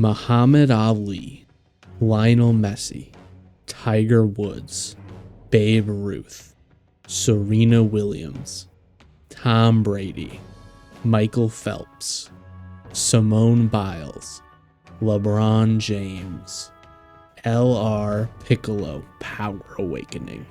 Muhammad Ali, Lionel Messi, Tiger Woods, Babe Ruth, Serena Williams, Tom Brady, Michael Phelps, Simone Biles, LeBron James, LR Piccolo, Power Awakening.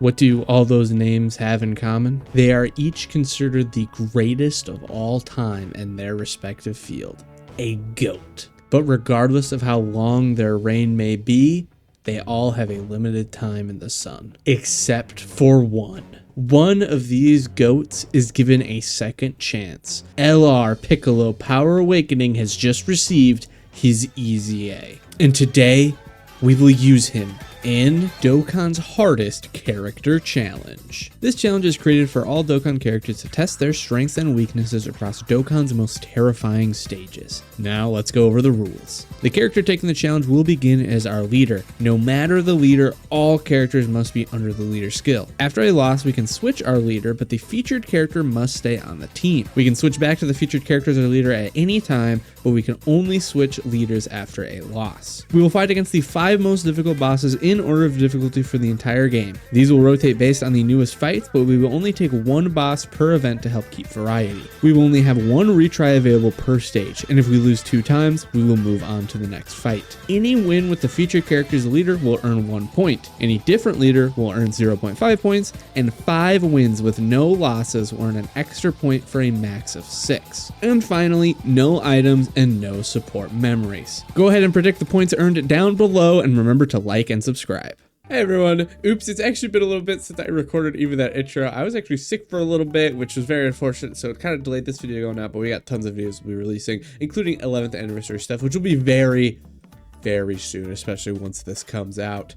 What do all those names have in common? They are each considered the greatest of all time in their respective field, a GOAT. But regardless of how long their reign may be, they all have a limited time in the sun, except for one. One of these GOATs is given a second chance. LR Piccolo Power Awakening has just received his EZA. And today, we will use him in Dokkan's hardest character challenge. This challenge is created for all Dokkan characters to test their strengths and weaknesses across Dokkan's most terrifying stages. Now let's go over the rules. The character taking the challenge will begin as our leader. No matter the leader, all characters must be under the leader skill. After a loss, we can switch our leader, but the featured character must stay on the team. We can switch back to the featured character as our leader at any time, but we can only switch leaders after a loss. We will fight against the 5 most difficult bosses in order of difficulty for the entire game. These will rotate based on the newest fights, but we will only take 1 boss per event to help keep variety. We will only have 1 retry available per stage, and if we lose 2 times, we will move on to the next fight. Any win with the featured character's leader will earn 1 point. Any different leader will earn 0.5 points, and 5 wins with no losses will earn an extra point for a max of 6. And finally, no items and no support memories. Go ahead and predict the points earned down below, and remember to like and subscribe. Hey everyone, oops, it's actually been a little bit since I recorded even that intro. I was actually sick for a little bit, which was very unfortunate, so it kind of delayed this video going out, but we got tons of videos we'll be releasing, including 11th anniversary stuff, which will be very, very soon, especially once this comes out.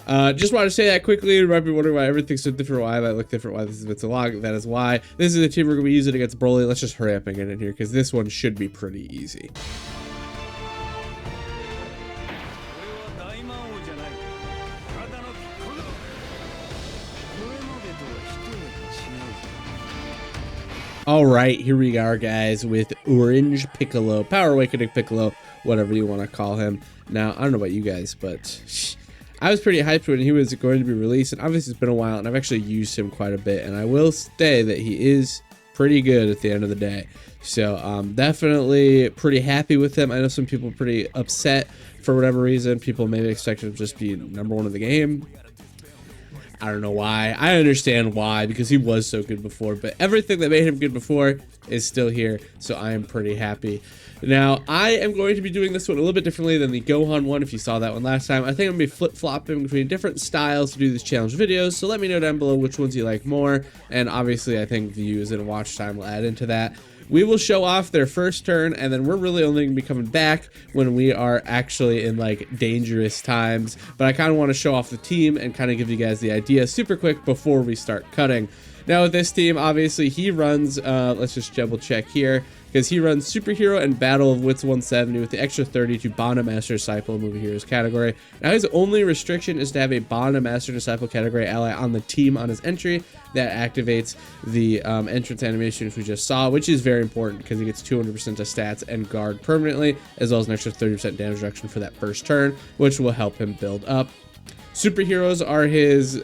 Just wanted to say that quickly. You might be wondering why everything's so different, why I look different, why this has been so long. That is why. This is the team we're going to be using against Broly. Let's just hurry up and get in here, because this one should be pretty easy. All right, here we are, guys, with Orange Piccolo, Power Awakening Piccolo, whatever you want to call him. Now, I don't know about you guys, but I was pretty hyped when he was going to be released, and obviously it's been a while, and I've actually used him quite a bit, and I will say that he is pretty good at the end of the day. So I'm definitely pretty happy with him. I know some people are pretty upset for whatever reason. People maybe expect him to just be #1 in the game. I don't know why. I understand why, because he was so good before, but everything that made him good before is still here, so I am pretty happy. Now, I am going to be doing this one a little bit differently than the Gohan one, if you saw that one last time. I think I'm going to be flip-flopping between different styles to do these challenge videos, so let me know down below which ones you like more, and obviously I think views and watch time will add into that. We will show off their first turn, and then we're really only going to be coming back when we are actually in like dangerous times. But I kind of want to show off the team and kind of give you guys the idea super quick before we start cutting. Now with this team, obviously he runs, let's just double check here, because he runs Superhero and Battle of Wits 170 with the extra 30 to Bond of Master Disciple Movie Heroes category. Now his only restriction is to have a Bond of Master Disciple category ally on the team on his entry. That activates the entrance animation, which we just saw, which is very important because he gets 200% of stats and guard permanently, as well as an extra 30% damage reduction for that first turn, which will help him build up. Superheroes are his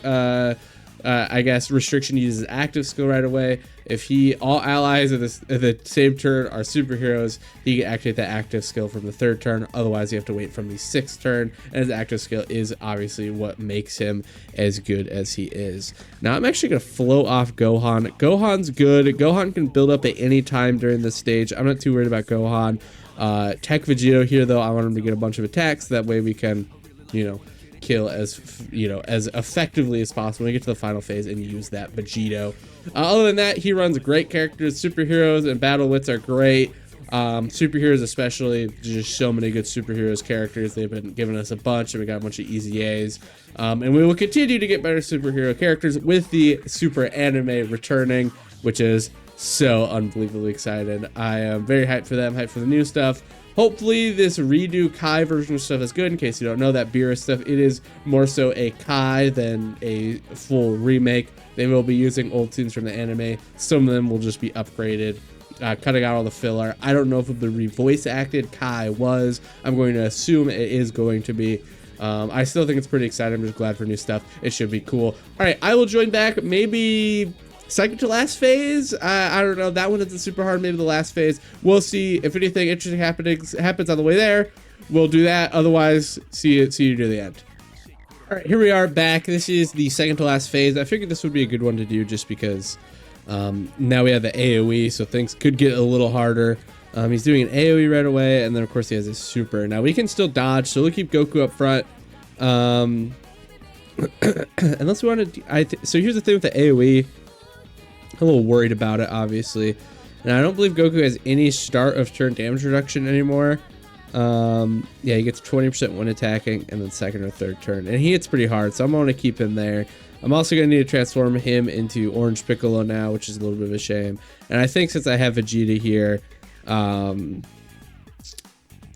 I guess restriction. He uses active skill right away. If all allies at the same turn are superheroes, he can activate that active skill from the 3rd turn. Otherwise, you have to wait from the 6th turn. And his active skill is obviously what makes him as good as he is. Now, I'm actually going to flow off Gohan. Gohan's good. Gohan can build up at any time during this stage. I'm not too worried about Gohan. Tech Vegito here, though, I want him to get a bunch of attacks. That way we can, kill as effectively as possible when we get to the final phase and use that Vegito. Other than that, he runs great characters. Superheroes and Battle Wits are great. Superheroes especially, just so many good superheroes characters. They've been giving us a bunch, and we got a bunch of EZAs. And we will continue to get better superhero characters with the Super Anime returning, which is so unbelievably excited. I am very hyped for them, hyped for the new stuff. Hopefully this redo Kai version of stuff is good. In case you don't know, that Beerus stuff, it is more so a Kai than a full remake. They will be using old scenes from the anime. Some of them will just be upgraded cutting out all the filler. I don't know if it'll be voice acted. Kai was. I'm going to assume it is going to be. I still think it's pretty exciting. I'm just glad for new stuff. It should be cool. All right, I will join back maybe second to last phase. I don't know. That one isn't super hard. Maybe the last phase. We'll see if anything interesting happens on the way there. We'll do that. Otherwise, see you to the end. All right, here we are back. This is the second to last phase. I figured this would be a good one to do just because now we have the AoE, so things could get a little harder. He's doing an AoE right away, and then of course he has his super. Now we can still dodge, so we'll keep Goku up front. Unless we want to, so here's the thing with the AoE. I'm a little worried about it, obviously, and I don't believe Goku has any start of turn damage reduction anymore. Yeah, he gets 20% when attacking, and then second or third turn, and he hits pretty hard, so I'm going to keep him there. I'm also going to need to transform him into Orange Piccolo now, which is a little bit of a shame. And I think since I have Vegeta here, I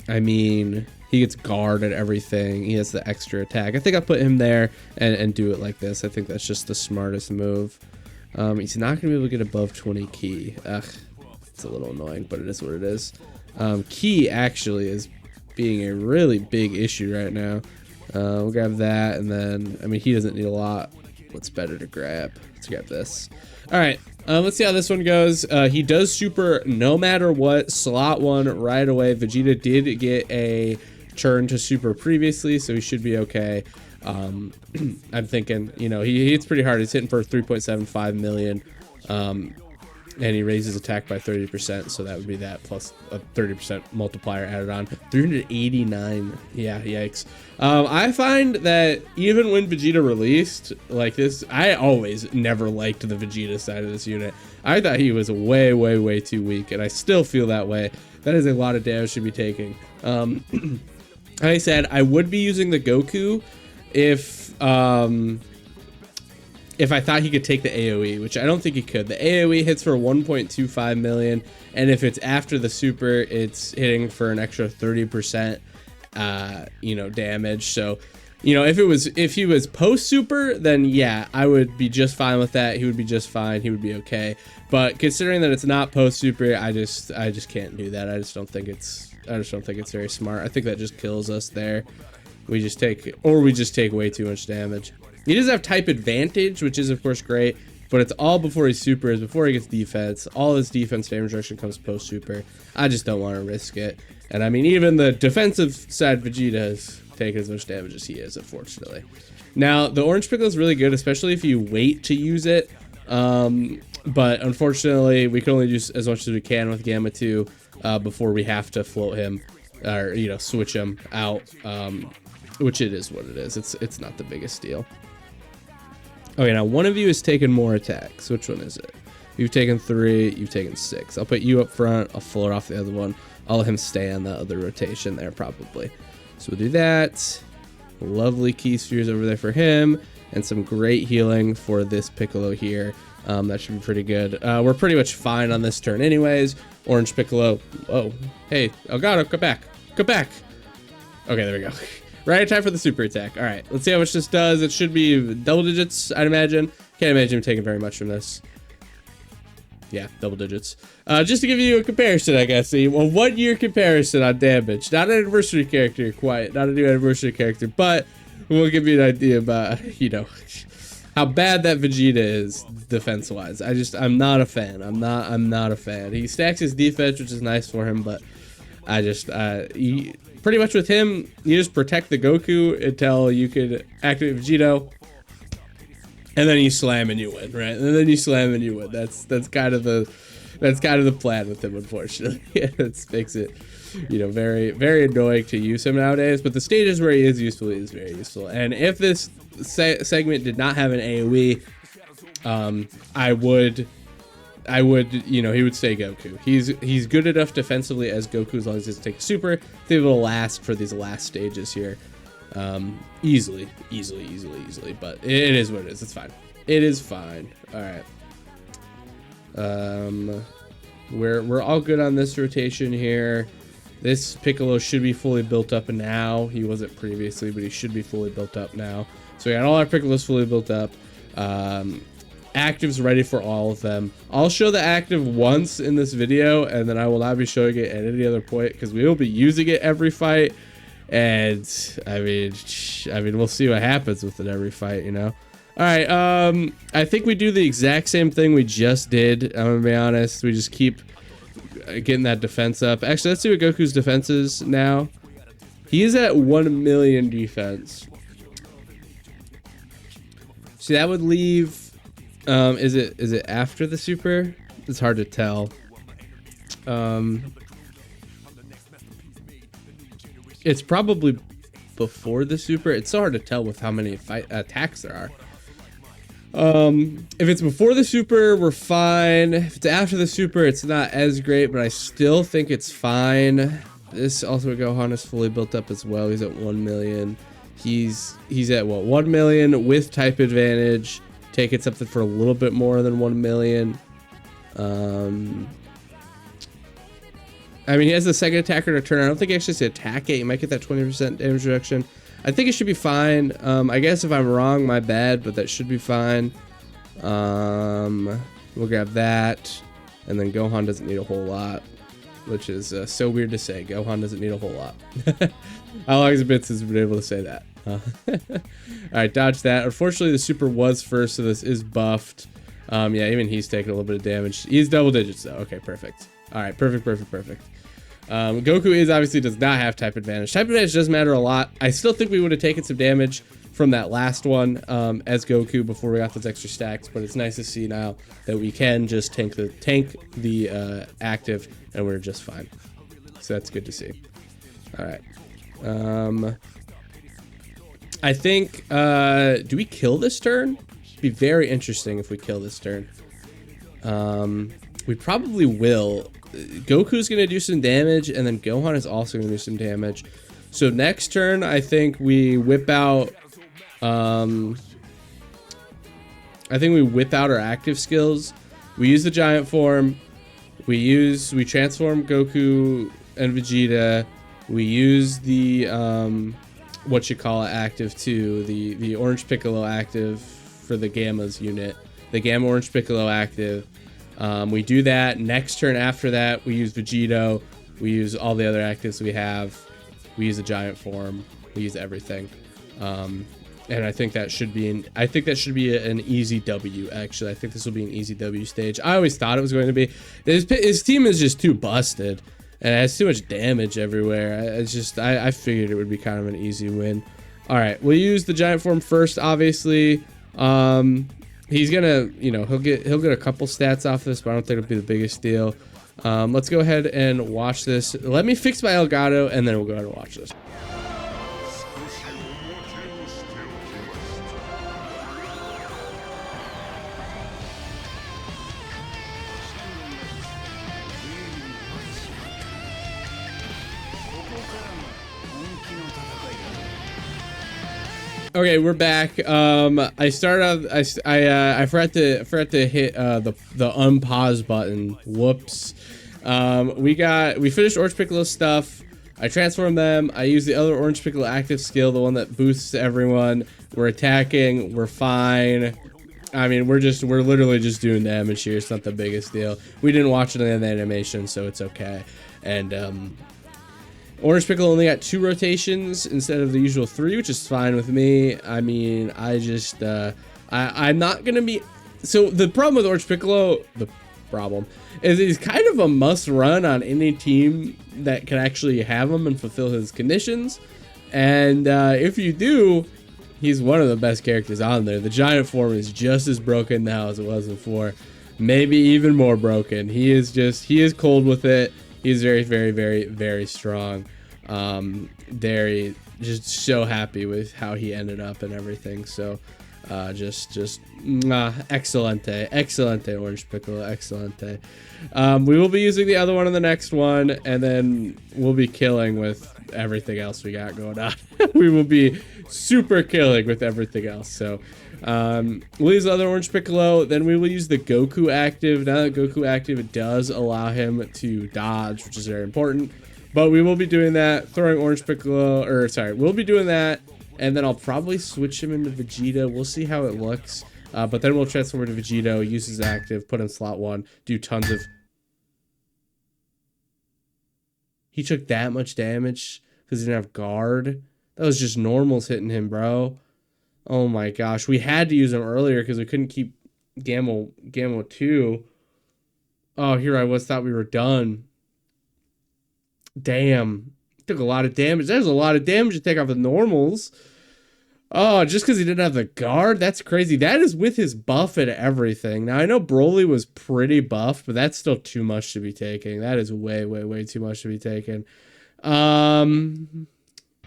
mean, he gets guard and everything. He has the extra attack. I think I'll put him there and do it like this. I think that's just the smartest move. He's not going to be able to get above 20 ki. Ugh, it's a little annoying, but it is what it is. Ki actually is being a really big issue right now. We'll grab that, and then, I mean, he doesn't need a lot. What's better to grab? Let's grab this. All right, let's see how this one goes. He does super no matter what. Slot 1 right away. Vegeta did get a turn to super previously, so he should be okay. I'm thinking, you know, he hits pretty hard. He's hitting for 3.75 million. And he raises attack by 30%, so that would be that plus a 30% multiplier added on. 389. Yeah, yikes. I find that even when Vegeta released like this, I always never liked the Vegeta side of this unit. I thought he was way, way, way too weak, and I still feel that way. That is a lot of damage to be taking. Like I said, I would be using the Goku if I thought he could take the AoE, which I don't think he could. The AoE hits for 1.25 million, and if it's after the super, it's hitting for an extra 30%, you know, damage. So, you know, if he was post super, then yeah, I would be just fine with that. He would be just fine. He would be okay. But considering that it's not post super, I just can't do that. I just don't think it's very smart. I think that just kills us there. We just take way too much damage. He does have type advantage, which is of course great, but it's all before he supers, before he gets defense. All his defense damage reduction comes post super. I just don't want to risk it. And I mean, even the defensive side Vegeta has taken as much damage as he is, unfortunately. Now, the Orange Piccolo is really good, especially if you wait to use it. But unfortunately, we can only do as much as we can with Gamma 2 before we have to float him, or, you know, switch him out. Which it is what it is. It's not the biggest deal. Okay, now one of you has taken more attacks. Which one is it? You've taken 3, you've taken 6. I'll put you up front, I'll float off the other one. I'll let him stay on the other rotation there probably. So we'll do that. Lovely key spheres over there for him, and some great healing for this Piccolo here. That should be pretty good. We're pretty much fine on this turn anyways. Orange Piccolo. Whoa. Hey, Elgato, come back. Come back. Okay, there we go. Right in time for the super attack. All right, let's see how much this does. It should be double digits, I'd imagine. Can't imagine him taking very much from this. Yeah, double digits. Just to give you a comparison, I guess. A 1 year comparison on damage. Not an anniversary character, quite. Not a new anniversary character, but we'll give you an idea about, you know, how bad that Vegeta is defense-wise. I'm not a fan. I'm not a fan. He stacks his defense, which is nice for him, but I just, pretty much with him, you just protect the Goku until you could activate Vegito, and then you slam and you win, right? And then you slam and you win. That's kind of the plan with him, unfortunately. It makes it, you know, very, very annoying to use him nowadays. But the stages where he is useful, he is very useful. And if this segment did not have an AoE, I would, you know, he would stay Goku. He's good enough defensively as Goku as long as he doesn't take super. They will last for these last stages here, easily. But it is what it is. It's fine. It is fine. All right. We're all good on this rotation here. This Piccolo should be fully built up now. He wasn't previously, but he should be fully built up now. So we got all our Piccolos fully built up. actives ready for all of them. I'll show the active once in this video, and then I will not be showing it at any other point because we will be using it every fight. And I mean, we'll see what happens with it every fight, you know. All right, I think we do the exact same thing we just did. I'm gonna be honest. We just keep getting that defense up. Actually, let's see what Goku's defense is now. He is at 1 million defense. So that would leave. Is it after the super? It's hard to tell. It's probably before the super. It's so hard to tell with how many attacks there are. If it's before the super, we're fine. If it's after the super, it's not as great, but I still think it's fine. This Ultimate Gohan is fully built up as well. He's at 1 million. He's at what, 1 million with type advantage. Take it something for a little bit more than 1 million. I mean, he has the second attacker to turn. I don't think he actually has to attack it. You might get that 20% damage reduction. I think it should be fine. I guess if I'm wrong, my bad, but that should be fine. We'll grab that. And then Gohan doesn't need a whole lot, which is so weird to say. Gohan doesn't need a whole lot. How long has it been since we've been able to say that? All right, dodge that. Unfortunately, the super was first, so this is buffed. Yeah, even he's taking a little bit of damage. He's double digits, though. Okay, perfect. All right, perfect. Goku obviously does not have type advantage. Type advantage does matter a lot. I still think we would have taken some damage from that last one as Goku before we got those extra stacks, but it's nice to see now that we can just tank the active and we're just fine. So that's good to see. All right. I think, do we kill this turn? It'd be very interesting if we kill this turn. We probably will. Goku's going to do some damage, and then Gohan is also going to do some damage. So next turn, I think we whip out... I think we whip out our active skills. We use the giant form. We transform Goku and Vegeta. We use the... active too. The Orange Piccolo active for the Gamma's unit. The Gamma Orange Piccolo active. We do that. Next turn after that, we use Vegito. We use all the other actives we have. We use the giant form. We use everything. And I think that should be an easy W. Actually, I think this will be an easy W stage. I always thought it was going to be. His team is just too busted, and it has too much damage everywhere. I figured it would be kind of an easy win. All right, we'll use the giant form first, obviously. He's gonna, he'll get a couple stats off this, but I don't think it'll be the biggest deal. Let's go ahead and watch this. Let me fix my Elgato, and then we'll go ahead and watch this. Okay, we're back. I started out. I forgot to hit the unpause button. Whoops. We finished Orange Piccolo stuff. I transformed them. I used the other Orange Piccolo active skill, the one that boosts everyone. We're attacking. We're fine. I mean, we're literally just doing damage here. It's not the biggest deal. We didn't watch any of the animation, so it's okay. And Orange Piccolo only got 2 rotations instead of the usual 3, which is fine with me. I mean, I'm not gonna be. So the problem with Orange Piccolo, is he's kind of a must run on any team that can actually have him and fulfill his conditions. And if you do, he's one of the best characters on there. The giant form is just as broken now as it was before, maybe even more broken. He is cold with it. He's very, very, very, very strong. Very, just so happy with how he ended up and everything. So, excelente, Orange Piccolo, excelente. We will be using the other one in the next one, and then we'll be killing with everything else we got going on. We will be super killing with everything else. So, we'll use the other Orange Piccolo, then we will use the Goku active. Now that Goku active does allow him to dodge, which is very important. But we will be doing that, throwing Orange Piccolo, we'll be doing that, and then I'll probably switch him into Vegeta. We'll see how it looks. But then we'll transform into Vegito, use his active, put him slot 1, do tons of... He took that much damage because he didn't have guard. That was just normals hitting him, bro. Oh my gosh. We had to use him earlier because we couldn't keep Gamma 2. Oh, here I was, thought we were done. Damn. Took a lot of damage. There's a lot of damage to take off the normals. Oh, just because he didn't have the guard? That's crazy. That is with his buff and everything. Now, I know Broly was pretty buff, but that's still too much to be taking. That is way, way, way too much to be taken.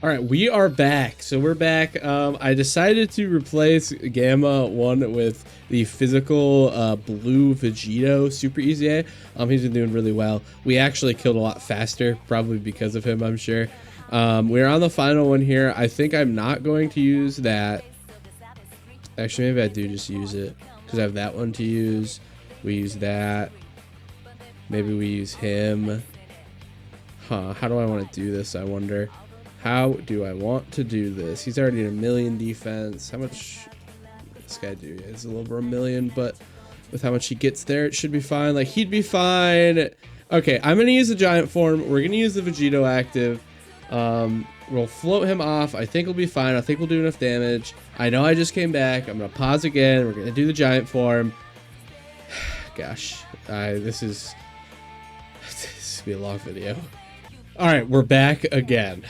All right, we are back. So we're back. I decided to replace Gamma 1 with the physical blue Vegito Super EZA. He's been doing really well. We actually killed a lot faster, probably because of him, I'm sure. We're on the final one here. I think I'm not going to use that. Actually, maybe I do just use it because I have that one to use. We use that. Maybe we use him. Huh, how do I want to do this, I wonder? How do I want to do this? He's already at 1 million defense. How much does this guy do? It's a little over 1 million, but with how much he gets there, it should be fine. Like, he'd be fine. Okay, I'm going to use the giant form. We're going to use the Vegito active. We'll float him off. I think he'll be fine. I think we'll do enough damage. I know I just came back. I'm going to pause again. We're going to do the giant form. Gosh, this is going to be a long video. All right, we're back again.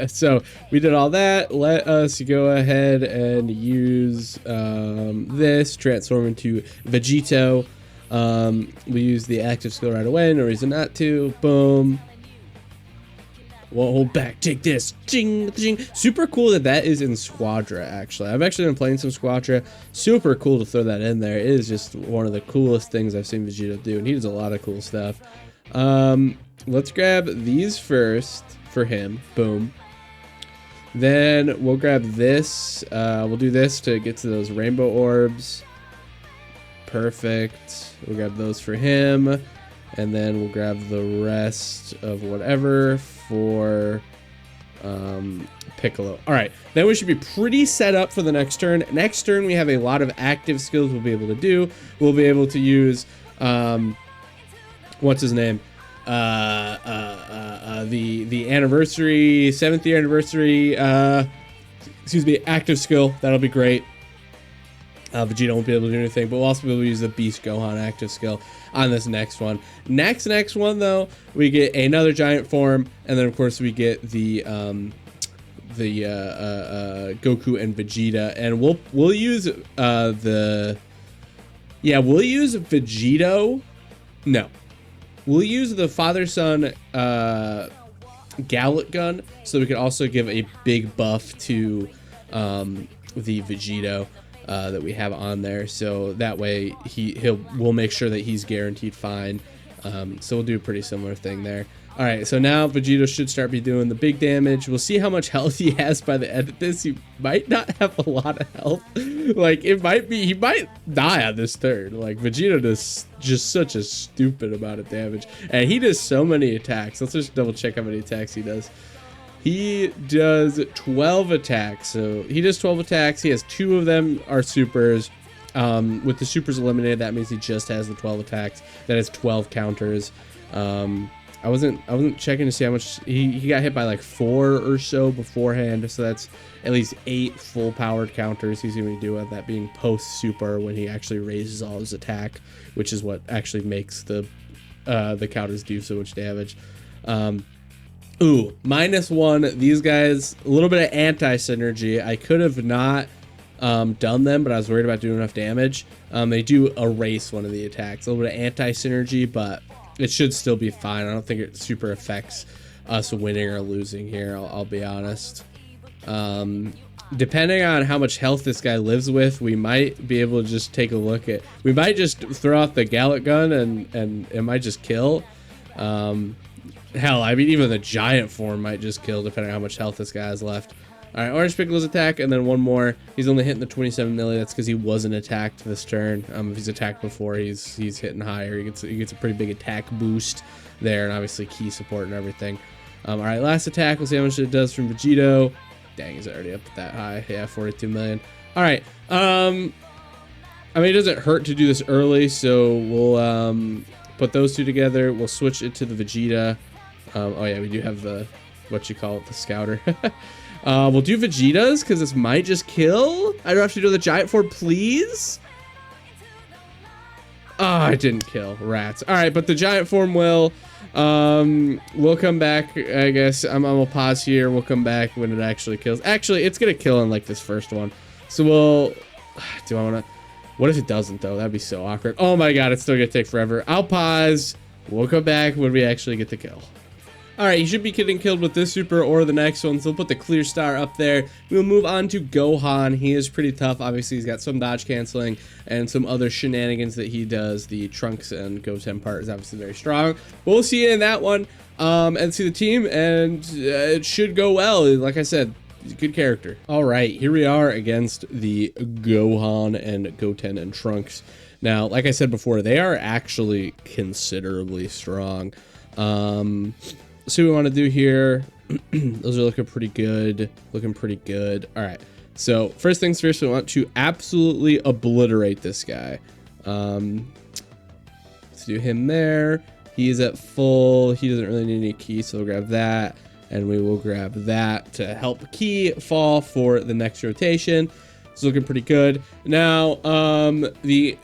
So we did all that. Let us go ahead and use this, transform into Vegito. We use the active skill right away. No reason not to. Boom. Won't hold back. Take this. Ching, ching. Super cool that is in Squadra, actually. I've actually been playing some Squadra. Super cool to throw that in there. It is just one of the coolest things I've seen Vegito do, and he does a lot of cool stuff. Let's grab these first for him. Boom. Then we'll grab this. We'll do this to get to those rainbow orbs. Perfect. We'll grab those for him. And then we'll grab the rest of whatever for Piccolo. All right. Then we should be pretty set up for the next turn. Next turn, we have a lot of active skills we'll be able to do. We'll be able to use... what's his name? The anniversary, 7th year anniversary, excuse me, active skill. That'll be great. Vegeta won't be able to do anything, but we'll also be able to use the Beast Gohan active skill on this next one. Next one though, we get another giant form, and then of course we get the Goku and Vegeta, and we'll use we'll use Vegito. No. We'll use the father-son Gallet gun, so we can also give a big buff to the Vegito that we have on there. So that way we'll make sure that he's guaranteed fine. So we'll do a pretty similar thing there. All right, so now Vegito should start be doing the big damage. We'll see how much health he has by the end of this. He might not have a lot of health. Like, he might die on this turn. Like, Vegito does just such a stupid amount of damage. And he does so many attacks. Let's just double check how many attacks he does. He does 12 attacks. So he does 12 attacks. He has 2 of them are supers. With the supers eliminated, that means he just has the 12 attacks. That is 12 counters. I wasn't checking to see how much he got hit by, like 4 or so beforehand, so that's at least 8 full powered counters he's gonna be doing, that being post super when he actually raises all his attack, which is what actually makes the counters do so much damage. Ooh, -1. These guys, a little bit of anti synergy. I could have not done them, but I was worried about doing enough damage. They do erase one of the attacks, a little bit of anti synergy, but it should still be fine. I don't think it super affects us winning or losing here, I'll be honest. Depending on how much health this guy lives with, we might be able to just take a look at... We might just throw out the Gallet gun and it might just kill. Hell, I mean, even the giant form might just kill, depending on how much health this guy has left. All right, Orange Piccolo's attack, and then one more. He's only hitting the 27 milli. That's because he wasn't attacked this turn. If he's attacked before, he's hitting higher. He gets a pretty big attack boost there, and obviously key support and everything. All right, last attack. We'll see how much it does from Vegito. Dang, he's already up that high. Yeah, 42 million. All right. I mean, it doesn't hurt to do this early, so we'll put those two together. We'll switch it to the Vegeta. Oh yeah, we do have the, what you call it, the Scouter. We'll do Vegetas, because this might just kill. I don't have to do the giant form, please. Oh, I didn't kill. Rats. All right, but the giant form will. We'll come back, I guess. I'm gonna pause here. We'll come back when it actually kills. Actually, it's gonna kill in like this first one. So we'll. Do I want to? What if it doesn't though? That'd be so awkward. Oh my god, it's still gonna take forever. I'll pause. We'll come back when we actually get the kill. All right, he should be getting killed with this super or the next one, so we'll put the clear star up there. We'll move on to Gohan. He is pretty tough. Obviously, he's got some dodge canceling and some other shenanigans that he does. The Trunks and Goten part is obviously very strong. But we'll see you in that one and see the team, and it should go well. Like I said, he's a good character. All right, here we are against the Gohan and Goten and Trunks. Now, like I said before, they are actually considerably strong. So what we want to do here, those are looking pretty good. All right, so first things first, we want to absolutely obliterate this guy. Let's do him there. He is at full. He doesn't really need any ki, so we'll grab that, and we will grab that to help ki fall for the next rotation. It's looking pretty good. Now, the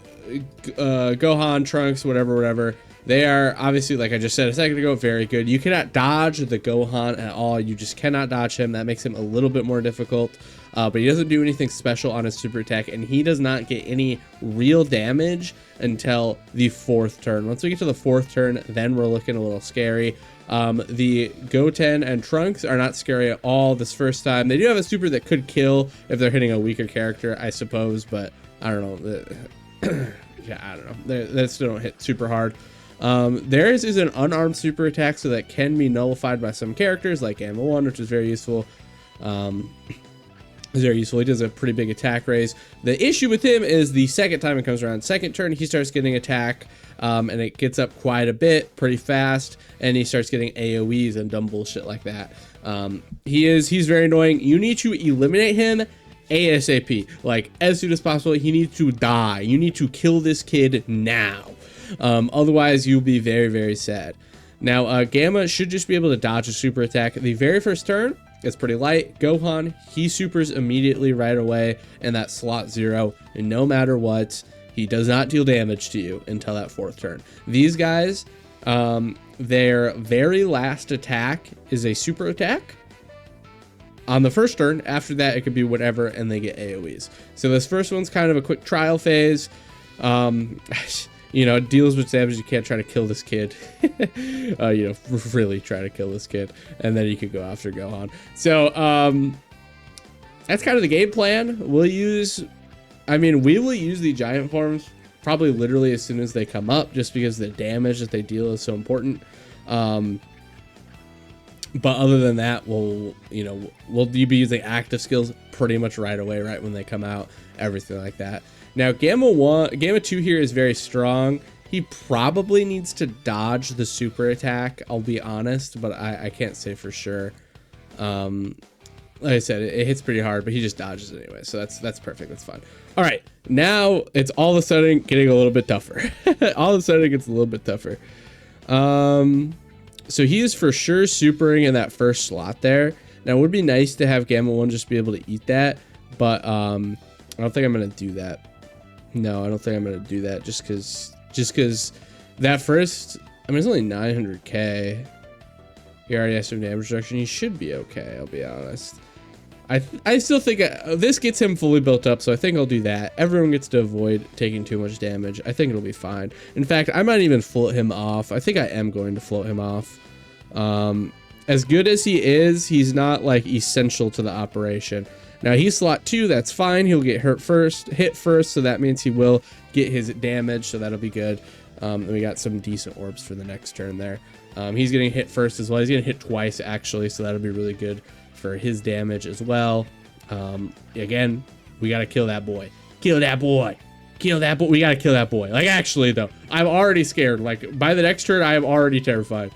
Gohan, Trunks, whatever, they are obviously, like I just said a second ago, very good. You cannot dodge the Gohan at all. You just cannot dodge him. That makes him a little bit more difficult. But he doesn't do anything special on his super attack, and he does not get any real damage until the 4th turn. Once we get to the 4th turn, then we're looking a little scary. The Goten and Trunks are not scary at all this first time. They do have a super that could kill if they're hitting a weaker character, I suppose, but I don't know. Yeah, I don't know. They still don't hit super hard. Theirs is an unarmed super attack, so that can be nullified by some characters like Gamma 1, which is very useful. He does a pretty big attack raise. The issue with him is the second time it comes around, second turn, he starts getting attack, and it gets up quite a bit, pretty fast, and he starts getting AoEs and dumb bullshit like that. He's very annoying. You need to eliminate him ASAP, like as soon as possible. He needs to die. You need to kill this kid now. Otherwise you'll be very, very sad. Now, Gamma should just be able to dodge a super attack. The very first turn, it's pretty light. Gohan, he supers immediately right away in that slot 0, and no matter what, he does not deal damage to you until that 4th turn. These guys, their very last attack is a super attack on the first turn. After that, it could be whatever, and they get AoEs. So this first one's kind of a quick trial phase. You know, it deals with damage. You can't try to kill this kid. You know, really try to kill this kid, and then you could go after Gohan. So that's kind of the game plan. We will use the giant forms probably literally as soon as they come up, just because the damage that they deal is so important. But other than that, we'll be using active skills pretty much right away, right when they come out, everything like that. Now, Gamma 2 here is very strong. He probably needs to dodge the super attack, I'll be honest, but I can't say for sure. Like I said, it hits pretty hard, but he just dodges it anyway, so that's perfect. That's fine. All right, now it's all of a sudden getting a little bit tougher. All of a sudden it gets a little bit tougher. So he is for sure supering in that first slot there. Now, it would be nice to have Gamma 1 just be able to eat that, but I don't think I'm going to do that. No, I don't think I'm going to do that just because that first, I mean, it's only 900k. He already has some damage reduction. He should be okay, I'll be honest. I still think this gets him fully built up, so I think I'll do that. Everyone gets to avoid taking too much damage. I think it'll be fine. In fact, I might even float him off. I think I am going to float him off. As good as he is, he's not like essential to the operation. Now, he's slot 2, that's fine. He'll get hit first, so that means he will get his damage, so that'll be good. And we got some decent orbs for the next turn there. He's getting hit first as well. He's getting hit twice, actually, so that'll be really good for his damage as well. Again, we got to kill that boy. Kill that boy. Kill that boy. We got to kill that boy. Like, actually, though, I'm already scared. Like, by the next turn, I am already terrified.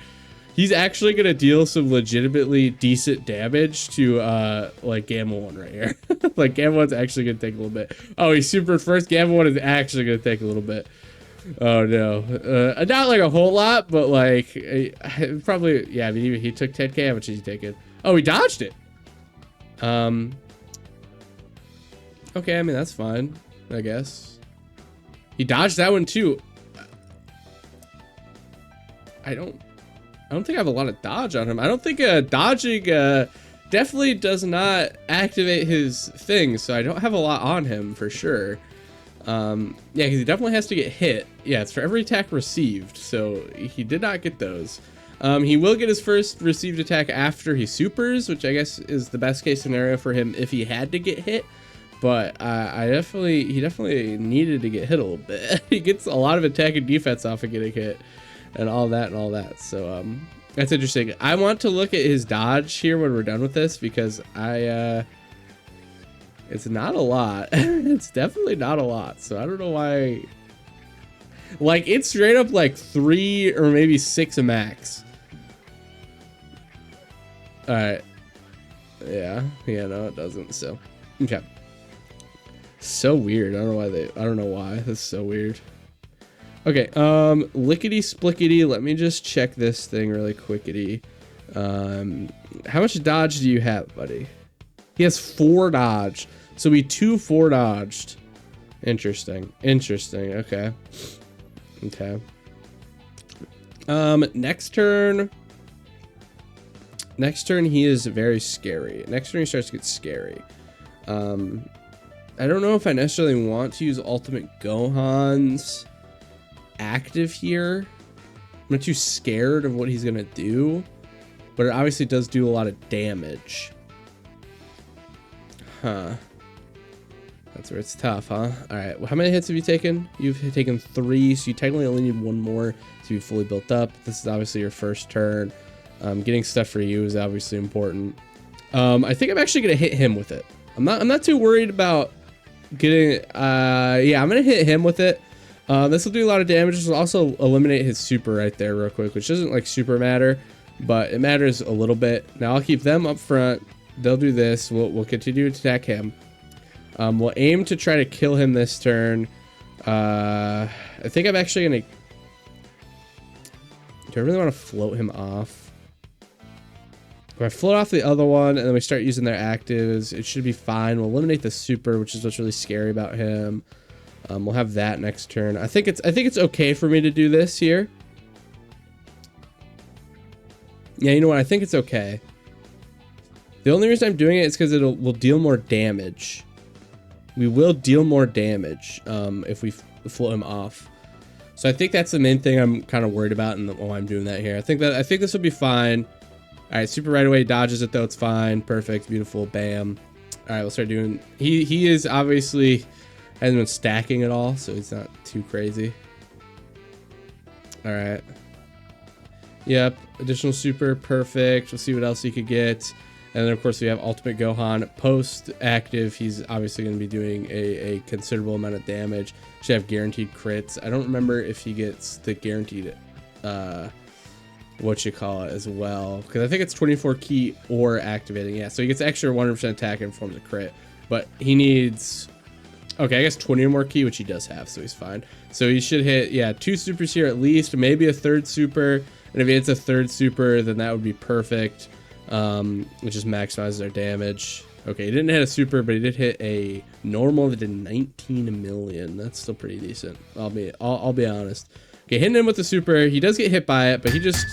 He's actually gonna deal some legitimately decent damage to like Gamma 1 right here. Like Gamma 1's actually gonna take a little bit. Oh, he's super first. Gamma 1 is actually gonna take a little bit. Oh no, not like a whole lot, but like probably, yeah. I mean, he took 10k. How much is he taking? Oh, he dodged it. Okay, I mean that's fine, I guess. He dodged that one too. I don't think I have a lot of dodge on him. I don't think dodging definitely does not activate his thing, so I don't have a lot on him for sure. Yeah, because he definitely has to get hit. Yeah, it's for every attack received, so he did not get those. He will get his first received attack after he supers, which I guess is the best case scenario for him if he had to get hit. But he definitely needed to get hit a little bit. He gets a lot of attack and defense off of getting hit, and all that. So that's interesting. I want to look at his dodge here when we're done with this, because it's not a lot. It's definitely not a lot. So I don't know why. Like, it's straight up like 3 or maybe 6 max. All right. Yeah. No, it doesn't. So, okay. So weird. I don't know why. That's so weird. Okay. Lickety splickety. Let me just check this thing really quickety. How much dodge do you have, buddy? He has 4 dodge. So we 2-4 dodged. Interesting. Okay. Next turn he is very scary. Next turn he starts to get scary. I don't know if I necessarily want to use Ultimate Gohan's active here. I'm not too scared of what he's gonna do, but it obviously does do a lot of damage. That's where it's tough, huh? All right, well, how many hits have you taken? You've taken 3, so you technically only need 1 more to be fully built up. This is obviously your first turn. Getting stuff for you is obviously important. I think I'm actually gonna hit him with it. I'm not too worried about getting. Yeah, I'm gonna hit him with it. This will do a lot of damage. This will also eliminate his super right there real quick, which doesn't like super matter, but it matters a little bit. Now I'll keep them up front. They'll do this. We'll continue to attack him. We'll aim to try to kill him this turn. I think I'm actually gonna. Do I really want to float him off? If I float off the other one and then we start using their actives, it should be fine. We'll eliminate the super, which is what's really scary about him. We'll have that next turn. I think it's okay for me to do this here. Yeah, you know what? I think it's okay. The only reason I'm doing it is because we'll deal more damage. We will deal more damage if we float him off. So I think that's the main thing I'm kind of worried about, and why I'm doing that here. I think this will be fine. All right, super right away dodges it though. It's fine, perfect, beautiful, bam. All right, we'll start doing. He is obviously hasn't been stacking at all, so it's not too crazy. All right. Yep, additional super, perfect. We'll see what else he could get. And then of course we have Ultimate Gohan post active. He's obviously going to be doing a considerable amount of damage. Should have guaranteed crits. I don't remember if he gets the guaranteed GOATccolo as well, because I think it's 24 key or activating. Yeah, so he gets extra 100% attack and forms a crit, but he needs, okay, I guess 20 or more key, which he does have, so he's fine. So he should hit, yeah, 2 supers here at least, maybe a 3rd super, and if he hits a 3rd super, then that would be perfect. Which just maximizes our damage. Okay, he didn't hit a super, but he did hit a normal that did 19 million. That's still pretty decent. I'll be honest. Okay, hitting him with the super, he does get hit by it, but he just,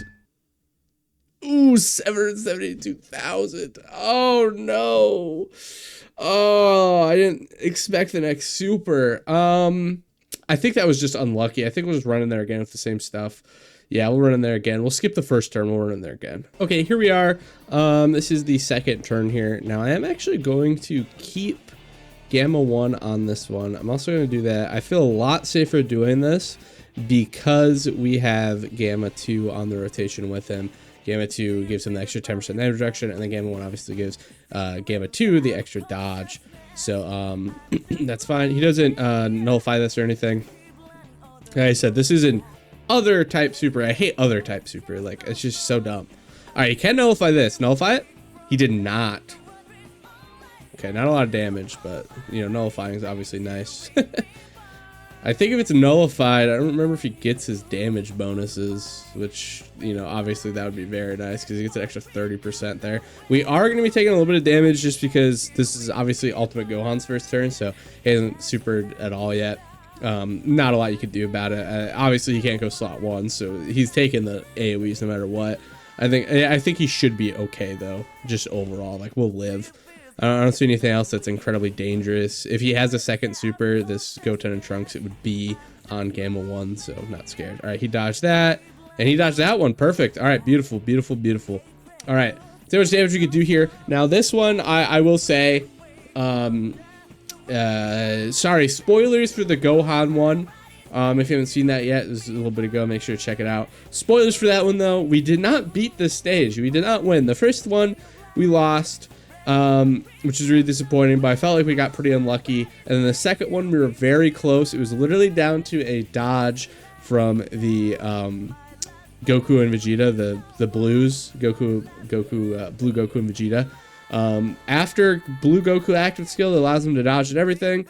ooh, 772,000. Oh no. Oh, I didn't expect the next super. I think that was just unlucky. I think we'll just run in there again with the same stuff. Yeah, we'll run in there again. We'll skip the first turn. We'll run in there again. Okay, here we are. This is the second turn here. Now, I am actually going to keep Gamma 1 on this one. I'm also going to do that. I feel a lot safer doing this because we have Gamma 2 on the rotation with him. Gamma 2 gives him the extra 10% damage reduction, and then Gamma 1 obviously gives Gamma 2 the extra dodge. So that's fine. He doesn't nullify this or anything. Like I said, this is an other type super. I hate other type super. Like, it's just so dumb. All right, he can nullify this. Nullify it? He did not. Okay, not a lot of damage, but, you know, nullifying is obviously nice. I think if it's nullified, I don't remember if he gets his damage bonuses, which, you know, obviously that would be very nice because he gets an extra 30% there. We are going to be taking a little bit of damage just because this is obviously Ultimate Gohan's first turn, so he hasn't supered at all yet. Not a lot you could do about it. Obviously, he can't go slot 1, so he's taking the AoEs no matter what. I think he should be okay, though, just overall. Like, we'll live. I don't see anything else that's incredibly dangerous. If he has a second super, this Goten and Trunks, it would be on Gamma 1, so I'm not scared. All right, he dodged that, and he dodged that one. Perfect. All right, beautiful, beautiful, beautiful. All right, so much damage we could do here. Now, this one, I will say, sorry, spoilers for the Gohan one. If you haven't seen that yet, this is a little bit ago, make sure to check it out. Spoilers for that one, though. We did not beat this stage. We did not win. The first one, we lost. Which is really disappointing, but I felt like we got pretty unlucky. And then the second one, we were very close. It was literally down to a dodge from the Goku and Vegeta, the blues, Blue Goku and Vegeta. After Blue Goku active skill that allows him to dodge and everything,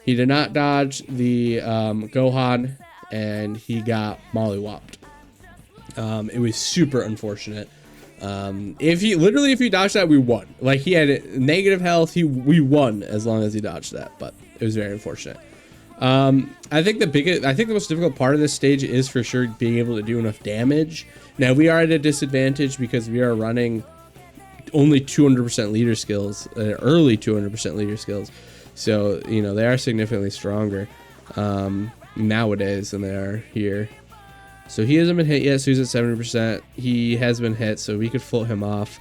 he did not dodge the Gohan, and he got mollywopped. It was super unfortunate. If he dodged that, we won. Like, he had negative health, we won as long as he dodged that, but it was very unfortunate. I think the most difficult part of this stage is for sure being able to do enough damage. Now, we are at a disadvantage because we are running only 200% leader skills, early 200% leader skills. So, you know, they are significantly stronger nowadays than they are here. So he hasn't been hit yet, so he's at 70%. He has been hit, so we could float him off.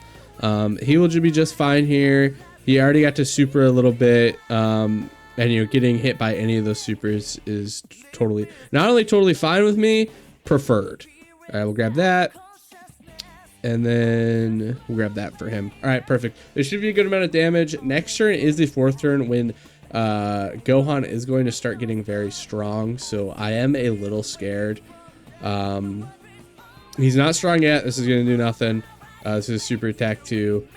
He will be just fine here. He already got to super a little bit, and, you know, getting hit by any of those supers is totally, not only totally fine with me, preferred. All right, we'll grab that, and then we'll grab that for him. All right, perfect. There should be a good amount of damage. Next turn is the fourth turn when Gohan is going to start getting very strong, so I am a little scared. He's not strong yet. This is gonna do nothing. This is super attack 2.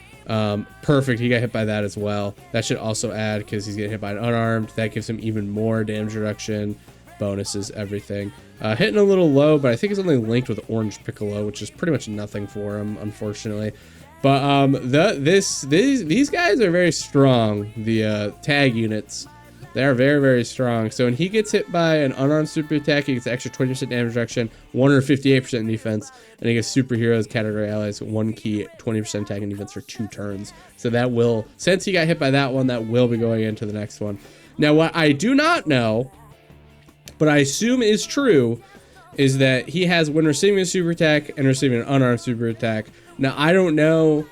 Perfect. He got hit by that as well. That should also add because he's getting hit by an unarmed. That gives him even more damage reduction, bonuses, everything. Hitting a little low, but I think it's only linked with Orange Piccolo, which is pretty much nothing for him, unfortunately. But these guys are very strong. The tag units. They are very, very strong. So when he gets hit by an unarmed super attack, he gets extra 20% damage reduction, 158% defense, and he gets superheroes, category allies, 1 key, 20% attack and defense for 2 turns. So that will, since he got hit by that one, that will be going into the next one. Now, what I do not know, but I assume is true, is that he has when receiving a super attack and receiving an unarmed super attack. Now, I don't know.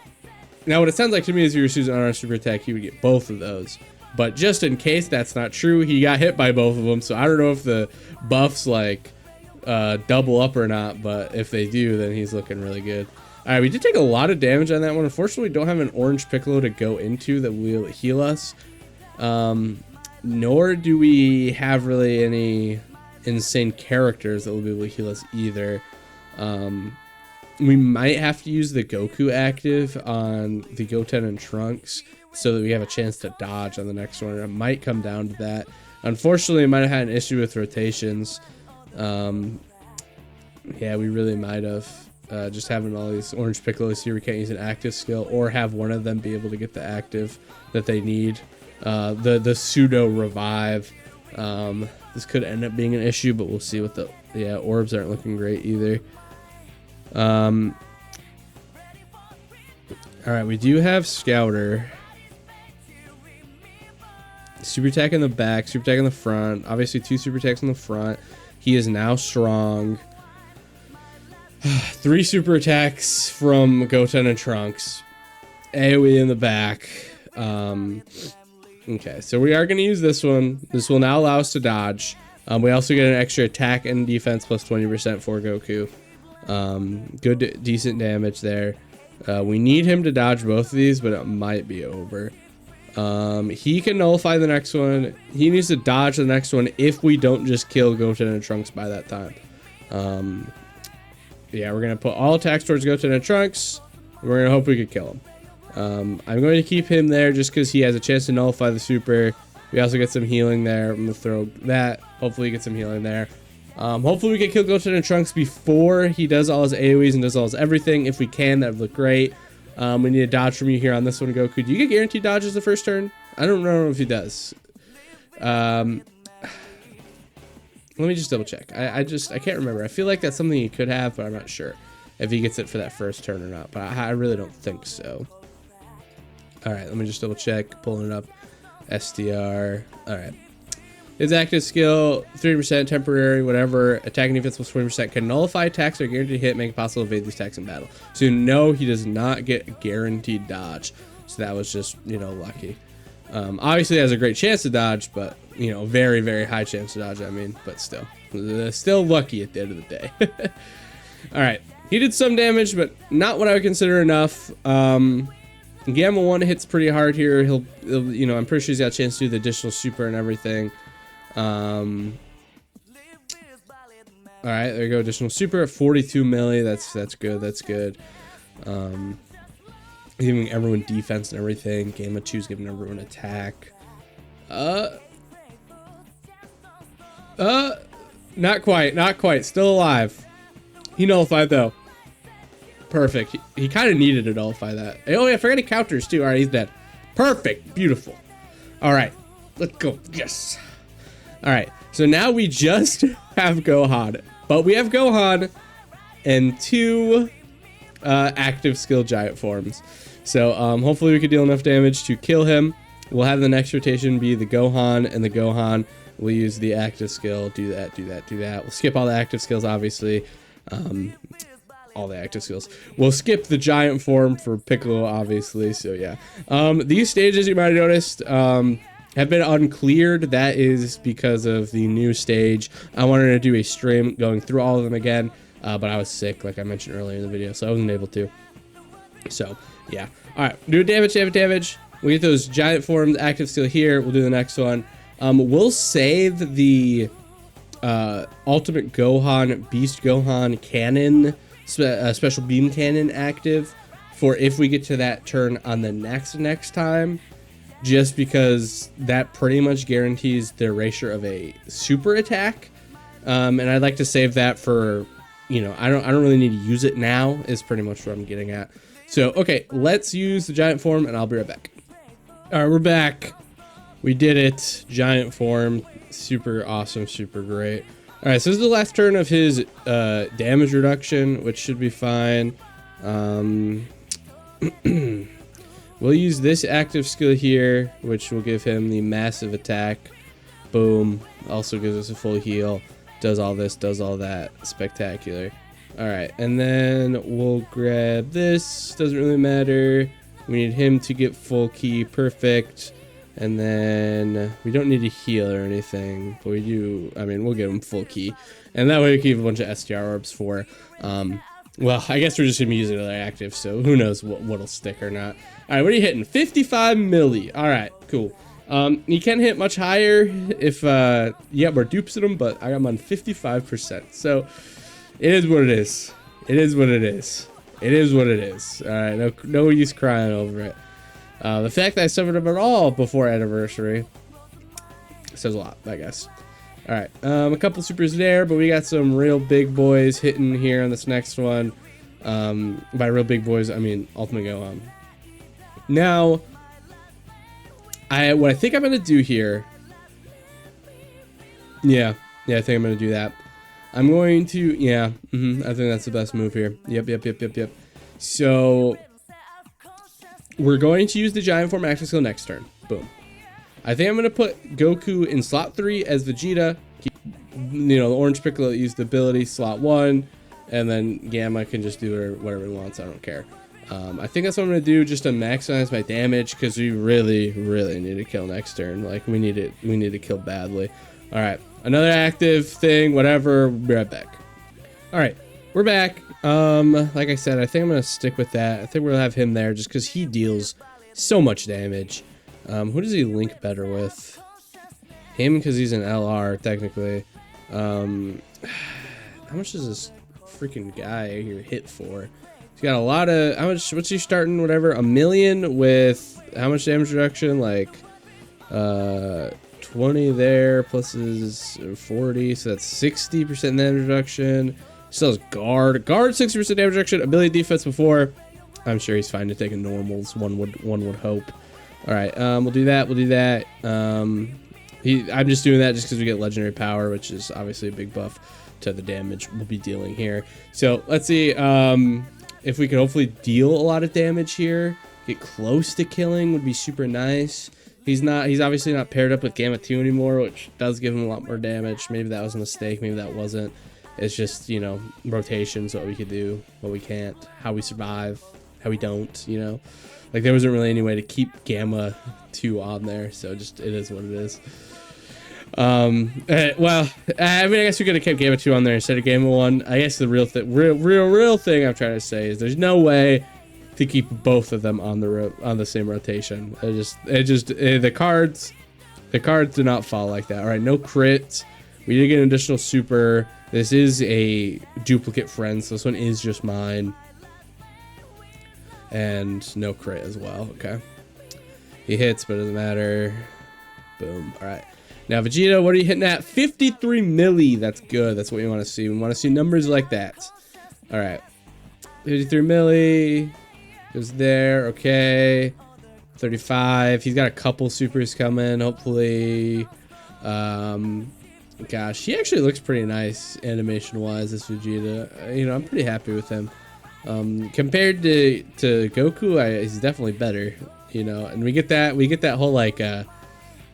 Now, what it sounds like to me is if he receives an unarmed super attack, he would get both of those. But just in case that's not true, he got hit by both of them. So I don't know if the buffs like double up or not. But if they do, then he's looking really good. All right, we did take a lot of damage on that one. Unfortunately, we don't have an Orange Piccolo to go into that will heal us. Nor do we have really any insane characters that will be able to heal us either. We might have to use the Goku active on the Goten and Trunks so that we have a chance to dodge on the next one. It might come down to that. Unfortunately, I might have had an issue with rotations. Yeah, we really might have. Just having all these Orange Piccolos here, we can't use an active skill or have one of them be able to get the active that they need. The pseudo revive. This could end up being an issue, but we'll see what the... Yeah, orbs aren't looking great either. Alright, we do have Scouter. Super attack in the back, super attack in the front. Obviously 2 super attacks in the front. He is now strong. 3 super attacks from Goten and Trunks. AoE in the back. Okay, so we are going to use this one. This will now allow us to dodge. We also get an extra attack and defense plus 20% for Goku. Good, decent damage there. We need him to dodge both of these, but it might be over. He can nullify the next one. He needs to dodge the next one if we don't just kill Goten and Trunks by that time. Yeah, we're gonna put all attacks towards Goten and Trunks. And we're gonna hope we could kill him. I'm going to keep him there just because he has a chance to nullify the super. We also get some healing there. I'm gonna throw that. Hopefully, get some healing there. Hopefully, we can kill Goten and Trunks before he does all his AoEs and does all his everything. If we can, that would look great. We need a dodge from you here on this one, Goku. Do you get guaranteed dodges the first turn? I don't know if he does. Let me just double check. I can't remember. I feel like that's something he could have, but I'm not sure if he gets it for that first turn or not. But I really don't think so. All right, let me just double check. Pulling it up. SDR. All right. His active skill, 30%, temporary, whatever. Attacking defense plus 20%. Can nullify attacks or guaranteed hit, make it possible to evade these attacks in battle. So no, he does not get guaranteed dodge. So that was just, you know, lucky. Obviously, he has a great chance to dodge, but, you know, very, very high chance to dodge, I mean. But still lucky at the end of the day. All right. He did some damage, but not what I would consider enough. Gamma 1 hits pretty hard here. He'll, you know, I'm pretty sure he's got a chance to do the additional super and everything. All right, there you go. Additional super at 42 melee. That's good. That's good. Giving everyone defense and everything. Gamma 2's giving everyone attack. Not quite. Still alive. He nullified though. Perfect. He kind of needed to nullify that. Oh yeah, I forgot he counters too. All right, he's dead. Perfect. Beautiful. All right, let's go. Yes. All right. So now we just have Gohan, but we have Gohan and 2 active skill giant forms. So hopefully we could deal enough damage to kill him. We'll have the next rotation be the Gohan and the Gohan. We'll use the active skill. Do that. We'll skip all the active skills, obviously. All the active skills. We'll skip the giant form for Piccolo, obviously. So yeah. These stages, you might have noticed, have been uncleared. That is because of the new stage. I wanted to do a stream going through all of them again, but I was sick, like I mentioned earlier in the video, so I wasn't able to. So yeah. All right, do damage. We get those giant forms active skill here. We'll do the next one. We'll save the Ultimate Gohan, Beast Gohan cannon, special beam cannon active for if we get to that turn on the next time, just because that pretty much guarantees the erasure of a super attack. And I'd like to save that for, you know, I don't really need to use it now is pretty much what I'm getting at. So okay, let's use the giant form and I'll be right back. All right, we're back. We did it. Giant form. Super awesome. Super great. All right, so this is the last turn of his damage reduction, which should be fine. We'll use this active skill here, which will give him the massive attack. Boom. Also gives us a full heal. Does all this, does all that. Spectacular. All right, and then we'll grab this. Doesn't really matter. We need him to get full ki. Perfect. And then we don't need to heal or anything, but we do. I mean, we'll give him full ki, and that way we keep a bunch of STR orbs for. Well, I guess we're just gonna be using another active, so who knows what'll stick or not. All right, what are you hitting? 55 milli. All right, cool. You can hit much higher if yeah, we're duping him, but I'm on 55%. So it is what it is. It is what it is. It is what it is. All right, no use crying over it. The fact that I suffered him at all before anniversary says a lot, I guess. All right, a couple supers there, but we got some real big boys hitting here on this next one. By real big boys, I mean Ultimate Gohan. Now, what I think I'm gonna do here. Yeah, I think I'm gonna do that. I'm going to, I think that's the best move here. Yep. So we're going to use the giant form active skill next turn. Boom. I think I'm going to put Goku in slot 3 as Vegeta. You know, the orange Piccolo use the ability slot 1, and then Gamma can just do whatever he wants. I don't care. I think that's what I'm going to do just to maximize my damage, because we really need to kill next turn. Like, we need to kill badly. All right, another active thing, whatever. We'll be right back. All right, we're back. Like I said, I think I'm gonna stick with that. I think we'll have him there just because he deals so much damage. Who does he link better with? Him, because he's an LR technically. how much does this freaking guy here hit for? He's got a lot of, how much, what's he starting, whatever, 1 million with how much damage reduction? Like 20 there plus his 40, so that's 60% damage reduction. Still has guard 60% damage reduction, ability defense before. I'm sure he's fine to take a normals, one would hope. All right, we'll do that. I'm just doing that just because we get legendary power, which is obviously a big buff to the damage we'll be dealing here. So let's see if we can hopefully deal a lot of damage here. Get close to killing would be super nice. He's obviously not paired up with Gamma 2 anymore, which does give him a lot more damage. Maybe that was a mistake, maybe that wasn't. It's just, you know, rotations, what we could do, what we can't, how we survive, how we don't, you know. Like, there wasn't really any way to keep Gamma 2 on there, so just, it is what it is. Well, I mean, I guess we could have kept Gamma 2 on there instead of Gamma 1. I guess the real thing I'm trying to say is there's no way to keep both of them on the same rotation. The cards do not fall like that. All right, no crit. We did get an additional super. This is a duplicate friend, so this one is just mine. And no crit as well. Okay, he hits, but it doesn't matter. Boom. All right. Now, Vegeta, what are you hitting at? 53 milli. That's good. That's what we want to see. We want to see numbers like that. All right. 53 milli. Goes there. Okay. 35. He's got a couple supers coming, hopefully. Gosh, he actually looks pretty nice animation-wise, this Vegeta. You know, I'm pretty happy with him. Compared to Goku, he's definitely better. You know, and we get that whole, like, I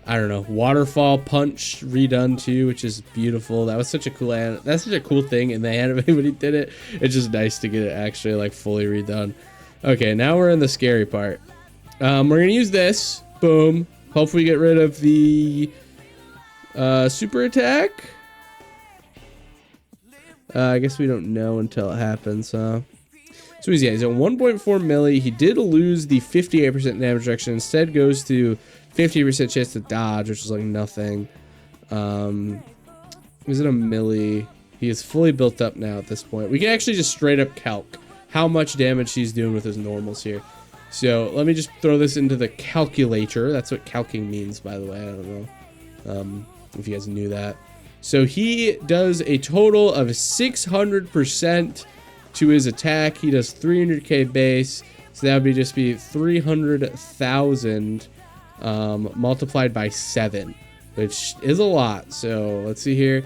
don't know, waterfall punch redone too, which is beautiful. That was such a cool thing in the anime when he did it. It's just nice to get it actually like fully redone. Okay, now we're in the scary part. We're gonna use this. Boom. Hopefully get rid of the super attack. I guess we don't know until it happens, huh? So he's at 1.4 milli. He did lose the 58% damage reduction. Instead goes to 50% chance to dodge, which is like nothing. Is it a milli? He is fully built up now at this point. We can actually just straight up calc how much damage he's doing with his normals here. So let me just throw this into the calculator. That's what calcing means, by the way. I don't know if you guys knew that. So he does a total of 600% to his attack. He does 300k base. So that would just be 300,000 multiplied by 7, which is a lot. So let's see here.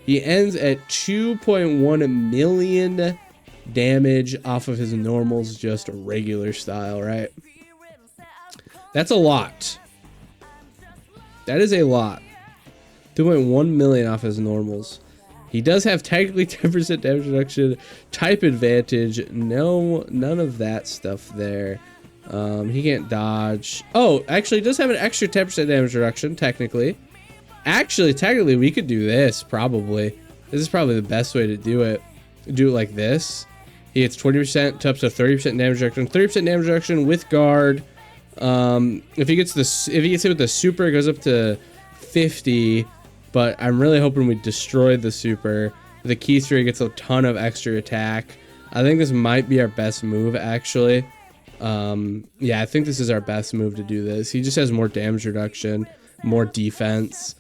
He ends at 2.1 million damage off of his normals, just regular style, right? That's a lot. That is a lot. 2.1 million off his normals. He does have technically 10% damage reduction, type advantage. No, none of that stuff there. He can't dodge. Oh, actually, he does have an extra 10% damage reduction, technically. Actually, technically, we could do this, probably. This is probably the best way to do it. Do it like this. He gets 20% to up to 30% damage reduction. 30% damage reduction with guard. If he gets hit with the super, it goes up to 50. But I'm really hoping we destroyed the super. The Keyster gets a ton of extra attack. I think this might be our best move, actually. Yeah, I think this is our best move to do this. He just has more damage reduction, more defense,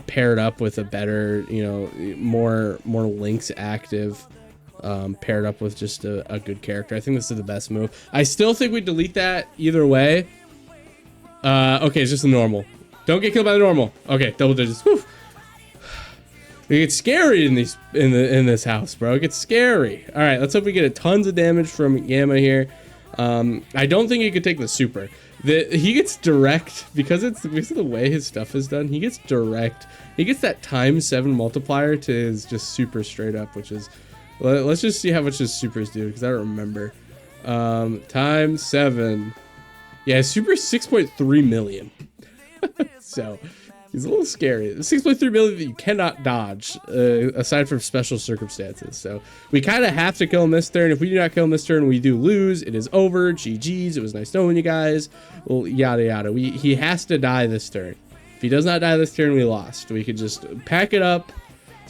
paired up with a better, you know, more links active, paired up with just a good character. I think this is the best move. I still think we delete that either way. Okay, it's just the normal. Don't get killed by the normal. Okay, double digits. Whew. It gets scary in this house, bro. It gets scary. All right, let's hope we get tons of damage from Gamma here. I don't think he could take the super. He gets direct because of the way his stuff is done. He gets direct. He gets that ×7 multiplier to his just super straight up, which is. Let's just see how much his supers do because I don't remember. ×7. Yeah, super 6.3 million. So he's a little scary. 6.3 million that you cannot dodge, aside from special circumstances. So we kind of have to kill him this turn. If we do not kill him this turn, we do lose. It is over. GG's. It was nice knowing you guys. Well, yada yada. He has to die this turn. If he does not die this turn, we lost. We could just pack it up,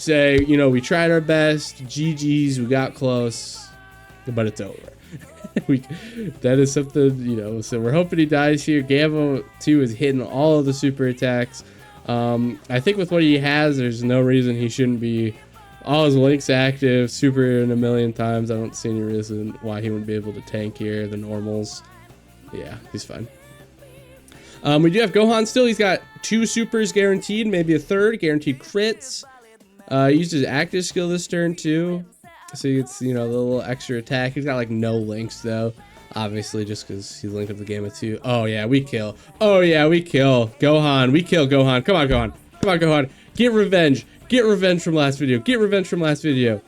say, you know, we tried our best, GG's, we got close, but it's over. That is something, you know, so we're hoping he dies here. Gamma 2 is hitting all of the super attacks. I think with what he has, there's no reason he shouldn't be all his links active, super in a million times. I don't see any reason why he wouldn't be able to tank here, the normals. Yeah, he's fine. We do have Gohan still. He's got 2 supers guaranteed, maybe a third, guaranteed crits. Used his active skill this turn too. So it's, you know, the little extra attack. He's got like no links though. Obviously, just because he's linked up the game with 2. Oh yeah, we kill. Oh yeah, we kill. Gohan, we kill Gohan. Come on, Gohan. Come on, Gohan. Get revenge. Get revenge from last video. Get revenge from last video.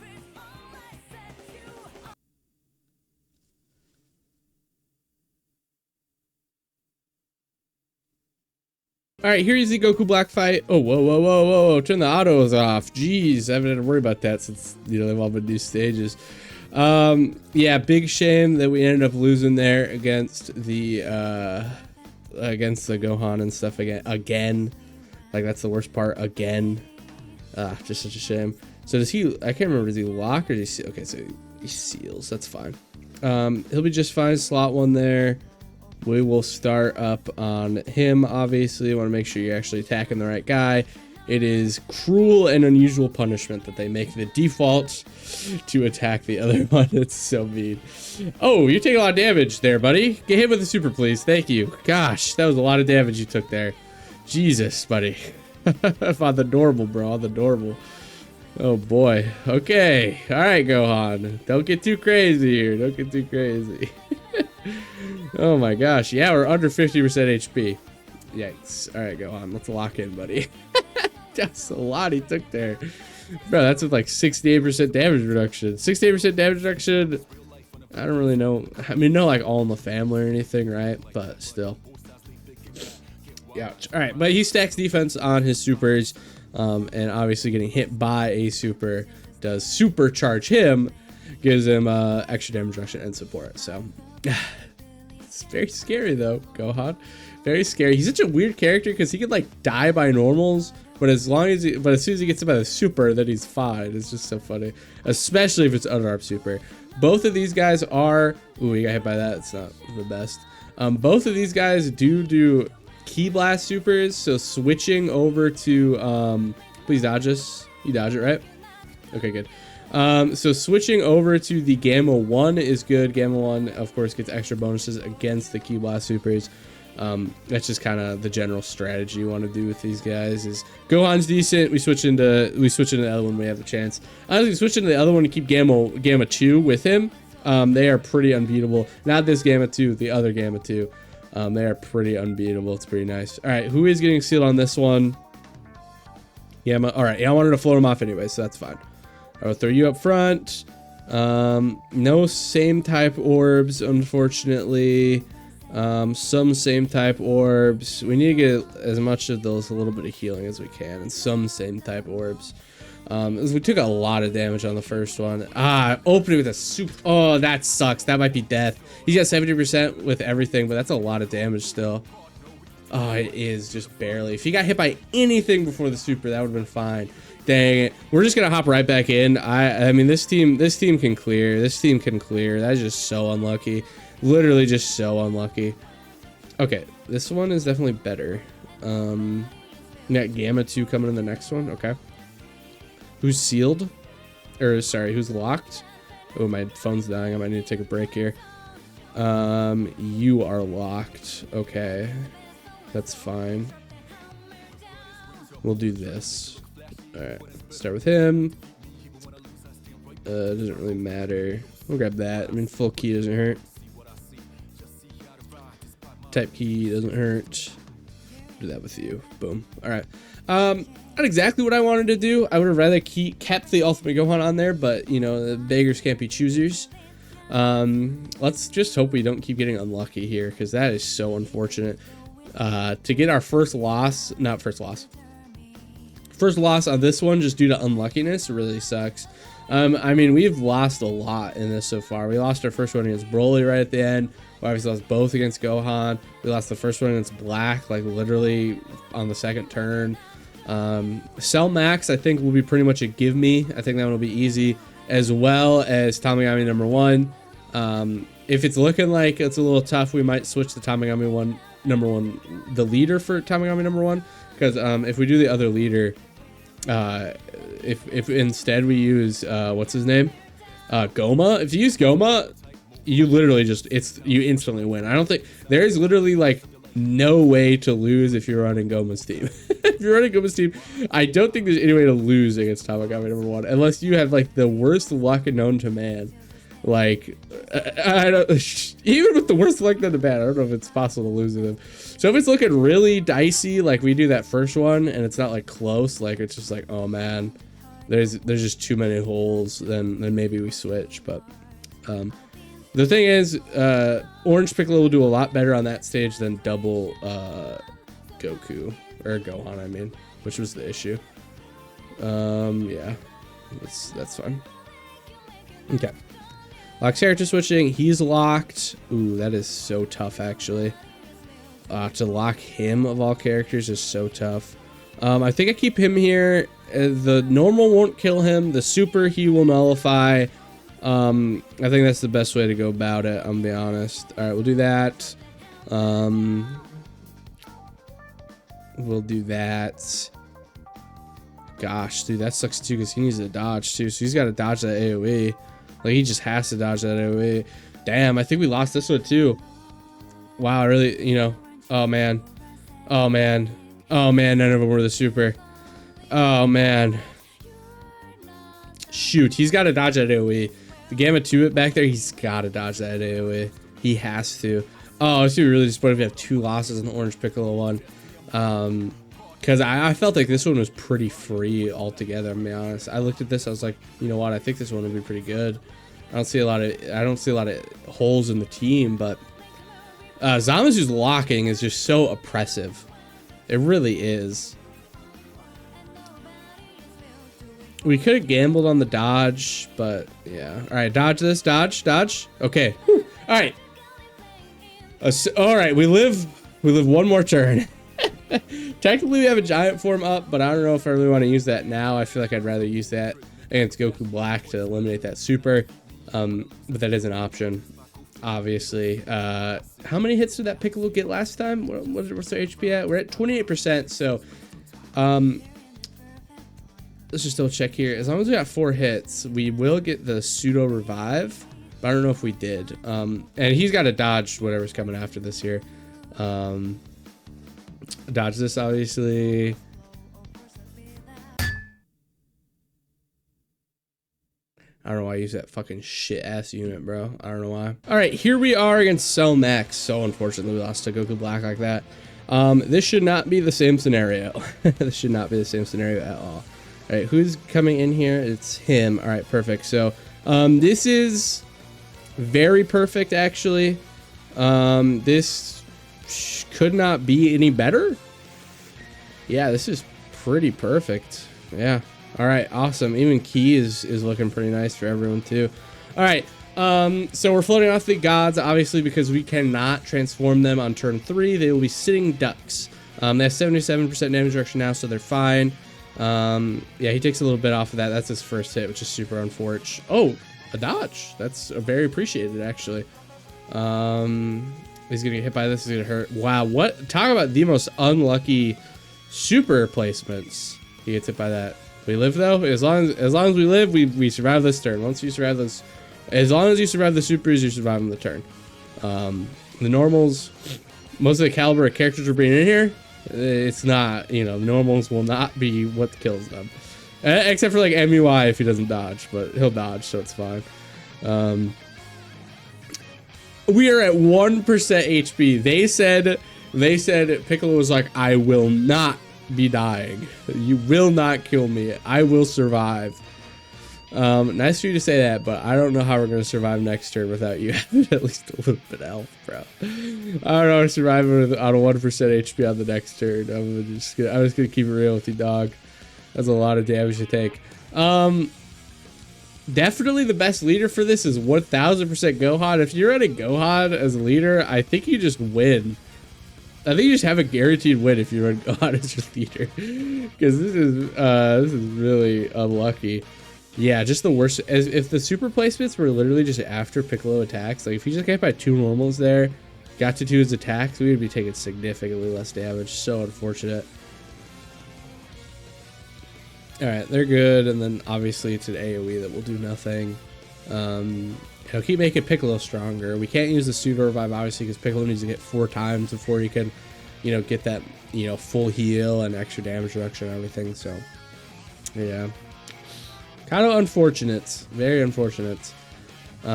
All right, here's the Goku Black fight. Oh, whoa, whoa, whoa, whoa, turn the autos off. Jeez, I haven't had to worry about that since, you know, they've all been new stages. Yeah, big shame that we ended up losing there against the Gohan and stuff again. Like, that's the worst part, again. Just such a shame. So does he, I can't remember, does he lock or does he, okay, so he seals, that's fine. He'll be just fine, slot 1 there. We will start up on him, obviously. You want to make sure you're actually attacking the right guy. It is cruel and unusual punishment that they make the default to attack the other one. It's so mean. Oh, you're taking a lot of damage there, buddy. Get hit with a super, please. Thank you. Gosh, that was a lot of damage you took there. Jesus, buddy. On the normal, bro. On the normal. Oh, boy. Okay. All right, Gohan. Don't get too crazy here. Don't get too crazy. Oh my gosh, yeah, we're under 50% HP. Yikes. Alright, go on. Let's lock in, buddy. That's a lot he took there. Bro, that's with like 68% damage reduction. 68% damage reduction, I don't really know. I mean, no like All in the Family or anything, right? But still. Yeah. Alright, but he stacks defense on his supers. And obviously getting hit by a super does supercharge him. Gives him extra damage reduction and support. So... It's very scary though, Gohan. Very scary. He's such a weird character because he could like die by normals, but as soon as he gets hit by the super, then he's fine. It's just so funny, especially if it's unarmed super. Both of these guys are. Ooh, he got hit by that. It's not the best. Both of these guys do Ki Blast supers. So switching over to please dodge us. You dodge it, right? Okay, good. So switching over to the Gamma 1 is good. Gamma 1, of course, gets extra bonuses against the Ki Blast supers. That's just kind of the general strategy you want to do with these guys. Is Gohan's decent. We switch into the other one when we have the chance. Honestly, switch into the other one to keep Gamma 2 with him. They are pretty unbeatable. Not this Gamma 2, the other Gamma 2. They are pretty unbeatable. It's pretty nice. All right, who is getting sealed on this one? Gamma. All right, yeah, I wanted to float him off anyway, so that's fine. I'll throw you up front. No same type orbs, unfortunately. Some same type orbs. We need to get as much of those, a little bit of healing as we can, and some same type orbs. We took a lot of damage on the first one. Opening with a super. Oh, that sucks. That might be death. He's got 70% with everything, but that's a lot of damage still. Oh, it is just barely. If he got hit by anything before the super, that would have been fine. Dang it. We're just gonna hop right back in. I mean, this team can clear. This team can clear. That's just so unlucky. Literally just so unlucky. Okay, this one is definitely better. Got Gamma 2 coming in the next one. Okay. Who's sealed? Or sorry, who's locked? Oh, my phone's dying. I might need to take a break here. You are locked. Okay. That's fine. We'll do this. Alright, start with him. Doesn't really matter. We'll grab that. I mean, full key doesn't hurt. Type key doesn't hurt. Do that with you. Boom. Alright. Not exactly what I wanted to do. I would have rather kept the Ultimate Gohan on there, but, you know, the beggars can't be choosers. Let's just hope we don't keep getting unlucky here, because that is so unfortunate. To get our first loss on this one just due to unluckiness really sucks. I mean, we've lost a lot in this so far. We lost our first one against Broly right at the end. We obviously lost both against Gohan. We lost the first one against Black, like literally on the second turn. Cell Max, I think, will be pretty much a give me. I think that one will be easy, as well as Tamagami number 1. If it's looking like it's a little tough, we might switch the Tamagami number 1, the leader for Tamagami number 1, because if we do the other leader, if instead we use what's his name, Goma. If you use Goma, you literally just you instantly win. I don't think there's literally like no way to lose if you're running Goma's team. If you're running Goma's team, I don't think there's any way to lose against Tamagami number 1 unless you have like the worst luck known to man. Like, I don't, even with the worst luck known to man, I don't know if it's possible to lose to them. So if it's looking really dicey, like we do that first one, and it's not like close, like it's just like, oh man, there's just too many holes, then maybe we switch. But the thing is, Orange Piccolo will do a lot better on that stage than double Goku, or Gohan, I mean, which was the issue. Yeah, that's fine. Okay. Locks character switching, he's locked. Ooh, that is so tough, actually. To lock him, of all characters, is so tough. I think I keep him here. The normal won't kill him. The super, he will nullify. I think that's the best way to go about it, I'm gonna be honest. Alright, we'll do that. We'll do that. Gosh, dude, that sucks too, because he needs to dodge too. So he's got to dodge that AoE. Like, he just has to dodge that AoE. Damn, I think we lost this one too. Wow, really, you know. Oh, man. Oh, man. Oh, man, none of them were the super. Oh, man. Shoot, he's got to dodge that AoE. The Gamma 2-Bit back there, he's got to dodge that AoE. He has to. Oh, it's really disappointed if we have 2 losses in the Orange Piccolo one. Because I felt like this one was pretty free altogether, I'm gonna be honest. I looked at this, I was like, you know what, I think this one will be pretty good. I don't see a lot of holes in the team, but Zamazu's locking is just so oppressive. It really is. We could have gambled on the dodge, but yeah. All right, dodge this, dodge. Okay. Whew. All right. All right, we live one more turn. Technically, we have a giant form up, but I don't know if I really want to use that now. I feel like I'd rather use that against Goku Black to eliminate that super. But that is an option, obviously. How many hits did that Piccolo get last time? What's their HP at? We're at 28%, so let's just double check here. As long as we got 4 hits, we will get the pseudo revive, but I don't know if we did. And he's got to dodge whatever's coming after this here. Dodge this, obviously. I don't know why I use that fucking shit ass unit, bro. I don't know why. All right, here we are against Cell Max. So unfortunately, we lost to Goku Black like that. This should not be the same scenario. This should not be the same scenario at all. All right, who's coming in here? It's him. All right, perfect. So this is very perfect, actually. This could not be any better. Yeah, this is pretty perfect. Yeah. All right, awesome. Even Key is looking pretty nice for everyone too. All right, so we're floating off the gods, obviously, because we cannot transform them on turn 3. They will be sitting ducks. They have 77% damage reduction now, so they're fine. Yeah, he takes a little bit off of that. That's his first hit, which is super unfortunate. Oh, a dodge. That's very appreciated, actually. He's gonna get hit by this. He's gonna hurt. Wow, what? Talk about the most unlucky super placements. He gets hit by that. We live though. As long as we live, we survive this turn. Once you survive this, as long as you survive the supers, you're surviving the turn. The normals, most of the caliber of characters we're bringing in here, it's not, you know, normals will not be what kills them, except for like MUI if he doesn't dodge, but he'll dodge, so it's fine. We are at 1% HP. They said Piccolo was like, I will not be dying. You will not kill me. I will survive. Nice for you to say that, but I don't know how we're gonna survive next turn without you having at least a little bit of health, bro. I don't know how to survive on a 1% HP on the next turn. I'm just gonna keep it real with you, dog. That's a lot of damage to take. Definitely the best leader for this is 1000% Gohan. If you're running Gohan as a leader, I think you just win. I think you just have a guaranteed win if you run Gohan as your leader, because this is really unlucky. Yeah, just the worst. As if the super placements were literally just after Piccolo attacks, like if he just got by 2 normals there, got to 2 his attacks, we would be taking significantly less damage. So unfortunate. All right, they're good, and then obviously it's an AoE that will do nothing. He'll keep making Piccolo stronger. We can't use the pseudo revive obviously because Piccolo needs to get 4 times before he can, get that, full heal and extra damage reduction and everything. So, yeah, kind of unfortunate, very unfortunate. I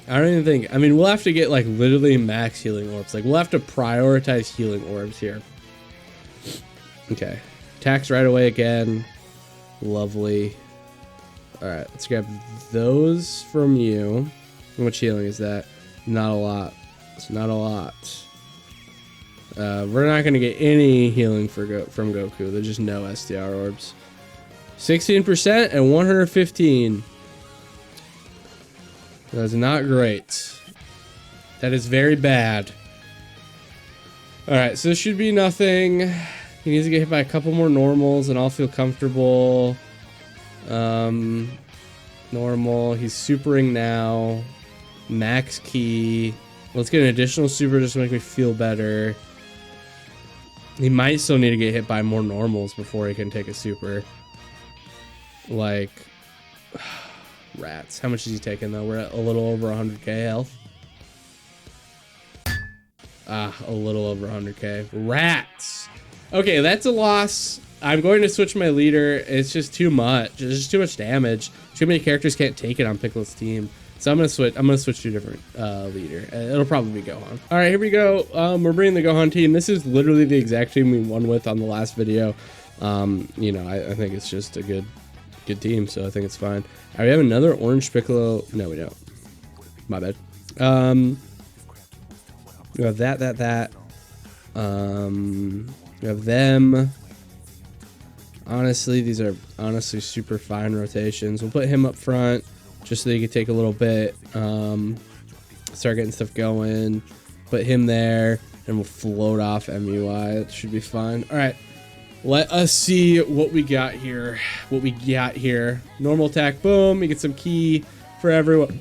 don't even think. I mean, we'll have to get like literally max healing orbs. Like we'll have to prioritize healing orbs here. Okay, attacks right away again. Lovely. All right, let's grab those from you. How much healing is that? Not a lot. It's not a lot. We're not going to get any healing from Goku. There's just no SDR orbs. 16% and 115. That's not great. That is very bad. All right, so this should be nothing. He needs to get hit by a couple more normals and I'll feel comfortable. Normal. He's supering now. Max key. Let's get an additional super just to make me feel better. He might still need to get hit by more normals before he can take a super. Like, rats. How much is he taking though? We're at a little over 100k health. A little over 100k. Rats. Okay, that's a loss. I'm going to switch my leader. It's just too much. It's just too much damage. Too many characters can't take it on Piccolo's team. So I'm gonna switch to a different leader. It'll probably be Gohan. All right, here we go. We're bringing the Gohan team. This is literally the exact team we won with on the last video. I think it's just a good team, so I think it's fine. All right, we have another orange Piccolo. No, we don't. My bad. We have that. We have them. Honestly, these are honestly super fine rotations. We'll put him up front just so he can take a little bit, start getting stuff going. Put him there, and we'll float off MUI. It should be fine. All right, let us see what we got here. Normal attack, boom. We get some key for everyone.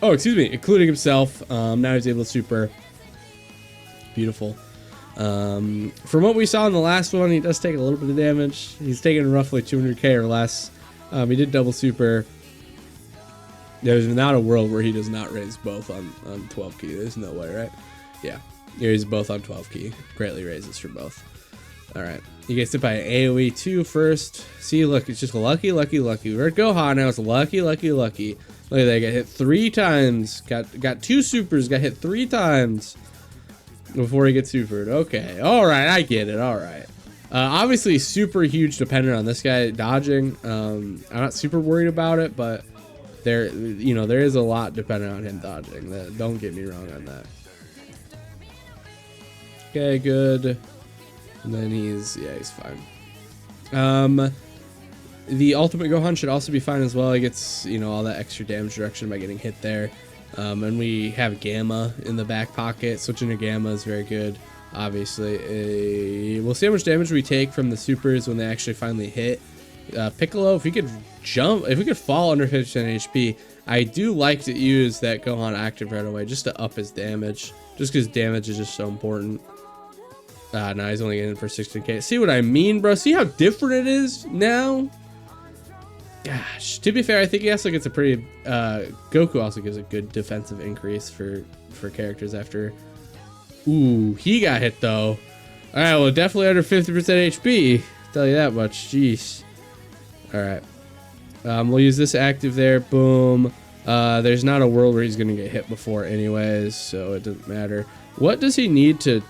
Oh, excuse me, including himself. Now he's able to super. Beautiful. From what we saw in the last one, he does take a little bit of damage. He's taking roughly 200k or less. He did double super. There's not a world where he does not raise both on 12 key. There's no way, right? Yeah, he raises both on 12 key. Greatly raises for both. All right, he gets hit by an AoE 2 first. See, look, it's just lucky. We're at Gohan now. It's lucky. Look at that, got hit 3 times. Got 2 supers. Got hit 3 times. Before he gets supered. Okay. All right. I get it. All right. Obviously, super huge dependent on this guy dodging. I'm not super worried about it, but there is a lot dependent on him dodging. Don't get me wrong on that. Okay, good. And then he's fine. The ultimate Gohan should also be fine as well. He gets, all that extra damage reduction by getting hit there. And we have Gamma in the back pocket. Switching to Gamma is very good, obviously. We'll see how much damage we take from the supers when they actually finally hit. Piccolo, if we could fall under 50% HP, I do like to use that Gohan active right away just to up his damage, just because damage is just so important. Now he's only getting it for 16k. See what I mean, bro? See how different it is now? Gosh, to be fair, I think he also gets a pretty Goku also gives a good defensive increase for characters after. Ooh, he got hit though. All right, well, definitely under 50% HP. I'll tell you that much. Jeez. All right, we'll use this active there. Boom. There's not a world where he's gonna get hit before anyways, so it doesn't matter. What does he need to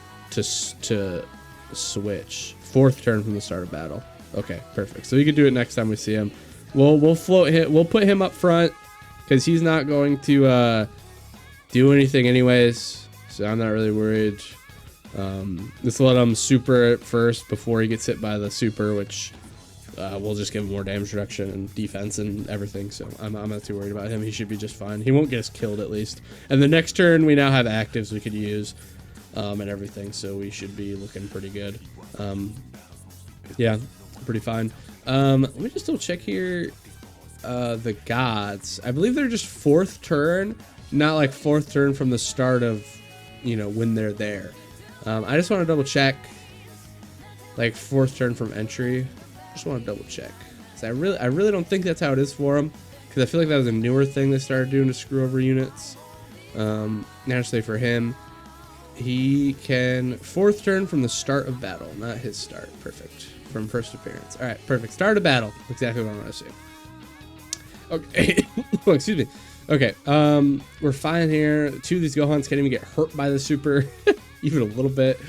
switch? 4th turn from the start of battle. Okay, perfect. So he can do it next time we see him. We'll float him. We'll put him up front because he's not going to do anything anyways. So I'm not really worried. Let's let him super first before he gets hit by the super, which we'll just give him more damage reduction and defense and everything. So I'm not too worried about him. He should be just fine. He won't get us killed at least. And the next turn we now have actives we could use. and everything, so we should be looking pretty good. Yeah, pretty fine. Let me just double check here. The gods, I believe they're just 4th turn, not like 4th turn from the start of, you know, when they're there. I just want to double check, like 4th turn from entry. Just want to double check. I really don't think that's how it is for them, because I feel like that was a newer thing they started doing to screw over units. Naturally for him, he can 4th turn from the start of battle, not his start. Perfect. From first appearance. All right, perfect. Start of battle. Exactly what I want to see. Okay. Oh, excuse me. Okay. We're fine here. 2 of these Gohans can't even get hurt by the super, even a little bit.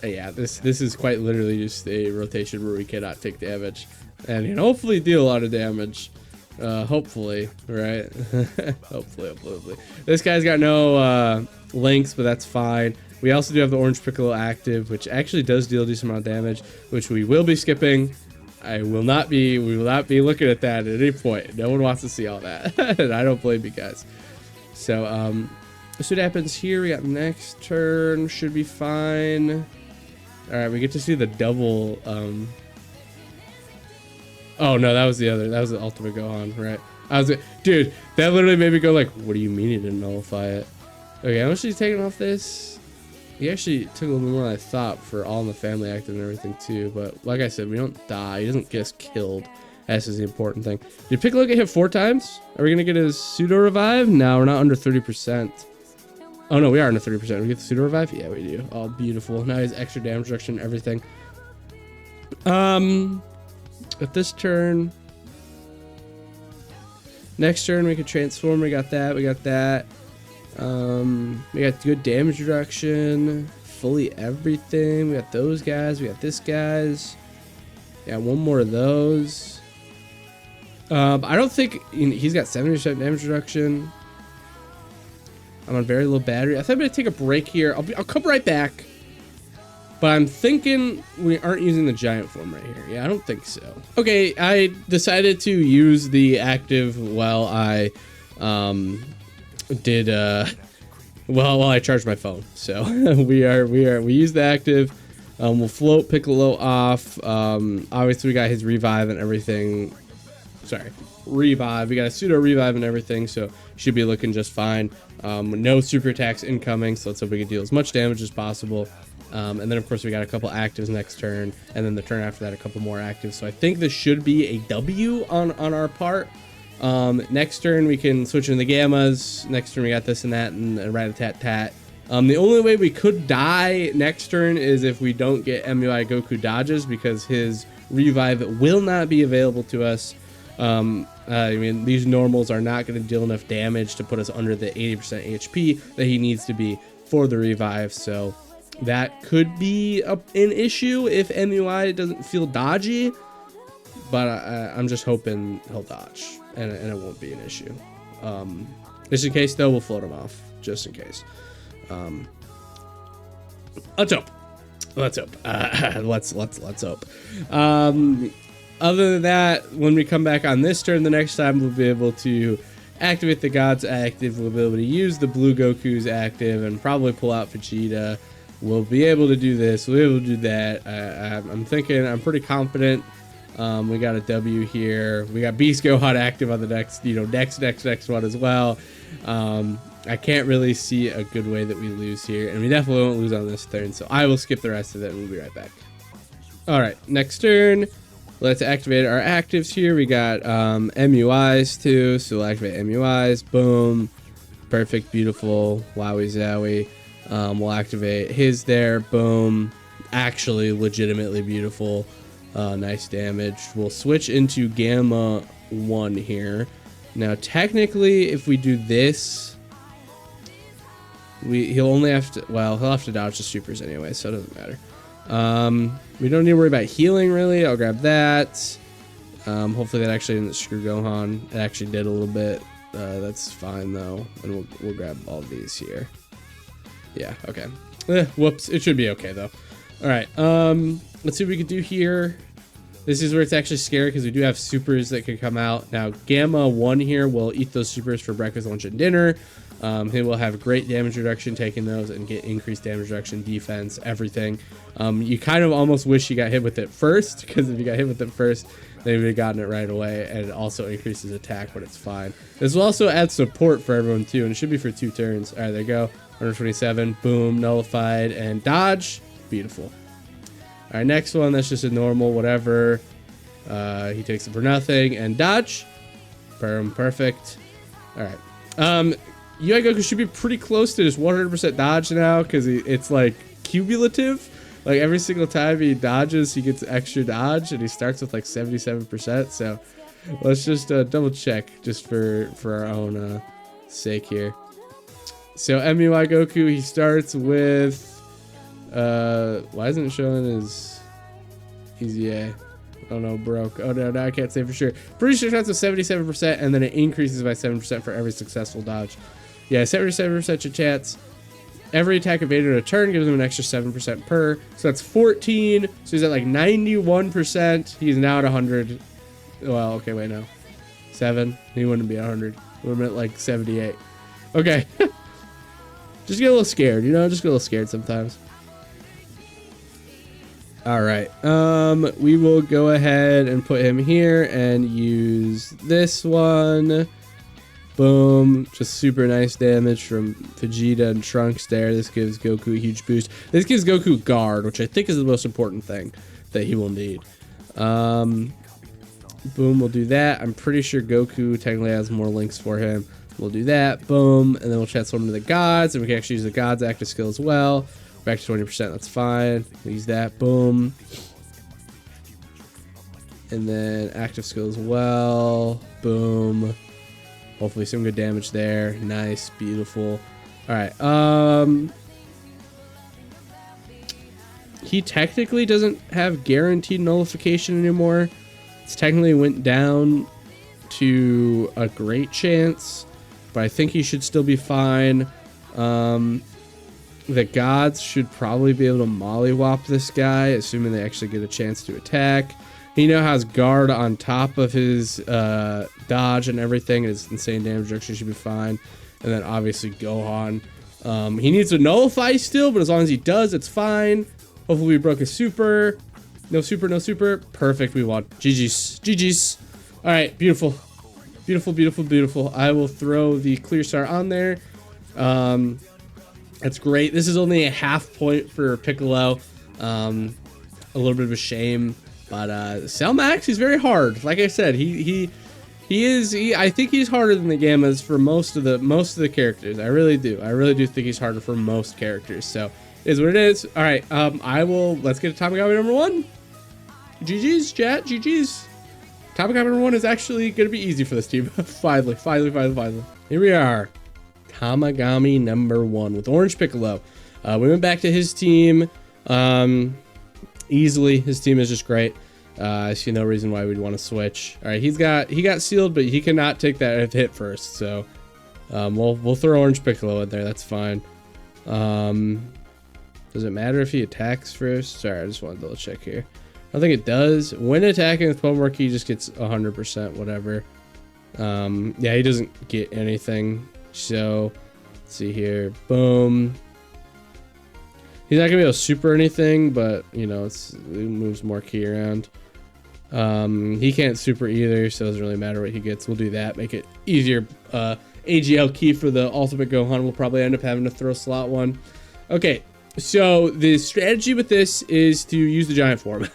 Yeah, this is quite literally just a rotation where we cannot take damage, and you know, hopefully deal a lot of damage. Hopefully, right? hopefully. This guy's got no links, but that's fine. We also do have the Orange Piccolo active, which actually does deal a decent amount of damage, which we will be skipping. We will not be looking at that at any point. No one wants to see all that, and I don't blame you guys. So, so what happens here? We got next turn, should be fine. All right, we get to see the double. Oh no, that was the ultimate Gohan, right? Dude, that literally made me go like, what do you mean you didn't nullify it? Okay, how much is he taking off this? He actually took a little more than I thought for All in the Family active and everything too. But like I said, we don't die. He doesn't get us killed. That's the important thing. Did Piccolo get hit 4 times? Are we gonna get his pseudo revive? No, we're not under 30%. Oh no, we are under 30%. We get the pseudo revive? Yeah, we do. Oh, beautiful. Now he has extra damage reduction and everything. At this turn, next turn we could transform. We got that. We got good damage reduction, fully everything. We got those guys. We got this guys. Yeah, one more of those. I don't think he's got 70% damage reduction. I'm on very low battery. I think I'm gonna take a break here. I'll come right back. But I'm thinking we aren't using the giant form right here. Yeah, I don't think so. Okay, I decided to use the active while I while I charged my phone. So we use the active. We'll float Piccolo off. Obviously we got his revive and everything. Sorry, revive. We got a pseudo revive and everything, so should be looking just fine. No super attacks incoming, so let's hope we can deal as much damage as possible. And then of course we got a couple actives next turn, and then the turn after that a couple more actives. So I think this should be a W on our part. Next turn we can switch into the gammas. Next turn we got this and that and a rat-a-tat-tat. The only way we could die next turn is if we don't get MUI Goku dodges, because his revive will not be available to us. I mean, these normals are not going to deal enough damage to put us under the 80% HP that he needs to be for the revive. So that could be an issue if MUI doesn't feel dodgy, but I'm just hoping he'll dodge and it won't be an issue. Just in case though, we'll float him off just in case. Let's hope. Let's hope. Other than that, when we come back on this turn the next time, we'll be able to activate the Gods active. We'll be able to use the Blue Goku's active and probably pull out Vegeta. We'll be able to do this. We'll be able to do that. I'm thinking, I'm pretty confident. We got a W here. We got Beast Gohan active on the next, next one as well. I can't really see a good way that we lose here, and we definitely won't lose on this turn, so I will skip the rest of it and we'll be right back. All right, next turn. Let's activate our actives here. We got MUIs too, so we'll activate MUIs. Boom. Perfect, beautiful. Wowie zowie. We'll activate his there. Boom. Actually, legitimately beautiful. Nice damage. We'll switch into Gamma 1 here. Now, technically, if we do this, he'll only have to, well, he'll have to dodge the supers anyway, so it doesn't matter. We don't need to worry about healing, really. I'll grab that. Hopefully that actually didn't screw Gohan. It actually did a little bit. That's fine, though. And we'll grab all these here. Yeah, okay. Whoops. It should be okay, though. All right. Let's see what we can do here. This is where it's actually scary because we do have supers that can come out. Now, Gamma 1 here will eat those supers for breakfast, lunch, and dinner. He will have great damage reduction taking those and get increased damage reduction, defense, everything. You kind of almost wish you got hit with it first, because if you got hit with it first, then you would have gotten it right away, and it also increases attack, but it's fine. This will also add support for everyone too, and it should be for 2 turns. All right, there you go. 127, boom, nullified, and dodge. Beautiful. All right, next one, that's just a normal whatever. He takes it for nothing, and dodge. Boom, perfect. All right. UI Goku should be pretty close to just 100% dodge now, because it's like cumulative. Like every single time he dodges, he gets extra dodge, and he starts with like 77%. So let's just double check just for our own sake here. So MUI Goku, he starts with why isn't it showing his EZA? Oh no, broke. Oh no, now I can't say for sure. Pretty sure it starts with 77%, and then it increases by 7% for every successful dodge. Yeah, 77% chance. Every attack evaded a turn gives him an extra 7% per. So that's 14. So he's at like 91%. He's now at 100. Well, okay, wait, no. 7. He wouldn't be 100. He would have been at like 78. Okay. Just get a little scared, you know? Just get a little scared sometimes. All right. We will go ahead and put him here and use this one. Boom. Just super nice damage from Vegeta and Trunks there. This gives Goku a huge boost. This gives Goku guard, which I think is the most important thing that he will need. Boom, we'll do that. I'm pretty sure Goku technically has more links for him. We'll do that. Boom. And then we'll transform into the gods, and we can actually use the gods active skill as well. Back to 20%, that's fine. We'll use that. Boom. And then active skill as well. Boom. Hopefully some good damage there. Nice, beautiful. All right. He technically doesn't have guaranteed nullification anymore. It's technically went down to a great chance, but I think he should still be fine. The gods should probably be able to mollywop this guy, assuming they actually get a chance to attack. He now has guard on top of his dodge and everything. His insane damage reduction should be fine. And then obviously Gohan. He needs to nullify still, but as long as he does, it's fine. Hopefully we broke his super. No super, no super. Perfect, we won. GG's. GG's. All right, beautiful. Beautiful, beautiful, beautiful. I will throw the clear star on there. That's great. This is only a half point for Piccolo. A little bit of a shame. But Cell Max, he's very hard. Like I said, he is. I think he's harder than the Gammas for most of the characters. I really do. I really do think he's harder for most characters. So it is what it is. All right. Let's get to Tamagami number 1. GG's, chat. GG's. Tamagami number 1 is actually gonna be easy for this team. Finally. Here we are. Tamagami number 1 with Orange Piccolo. We went back to his team. Easily, his team is just great. I see no reason why we'd want to switch. All right, he got sealed, but he cannot take that hit first. So we'll throw Orange Piccolo in there. That's fine. Does it matter if he attacks first? Sorry, I just want to double check here. I don't think it does. When attacking with 12 more, he just gets 100%, whatever. Yeah, he doesn't get anything. So let's see here. Boom. He's not gonna be able to super anything, but you know, it moves more key around. He can't super either, so it doesn't really matter what he gets. We'll do that, make it easier. AGL key for the Ultimate Gohan. We'll probably end up having to throw slot 1. Okay, so the strategy with this is to use the giant form.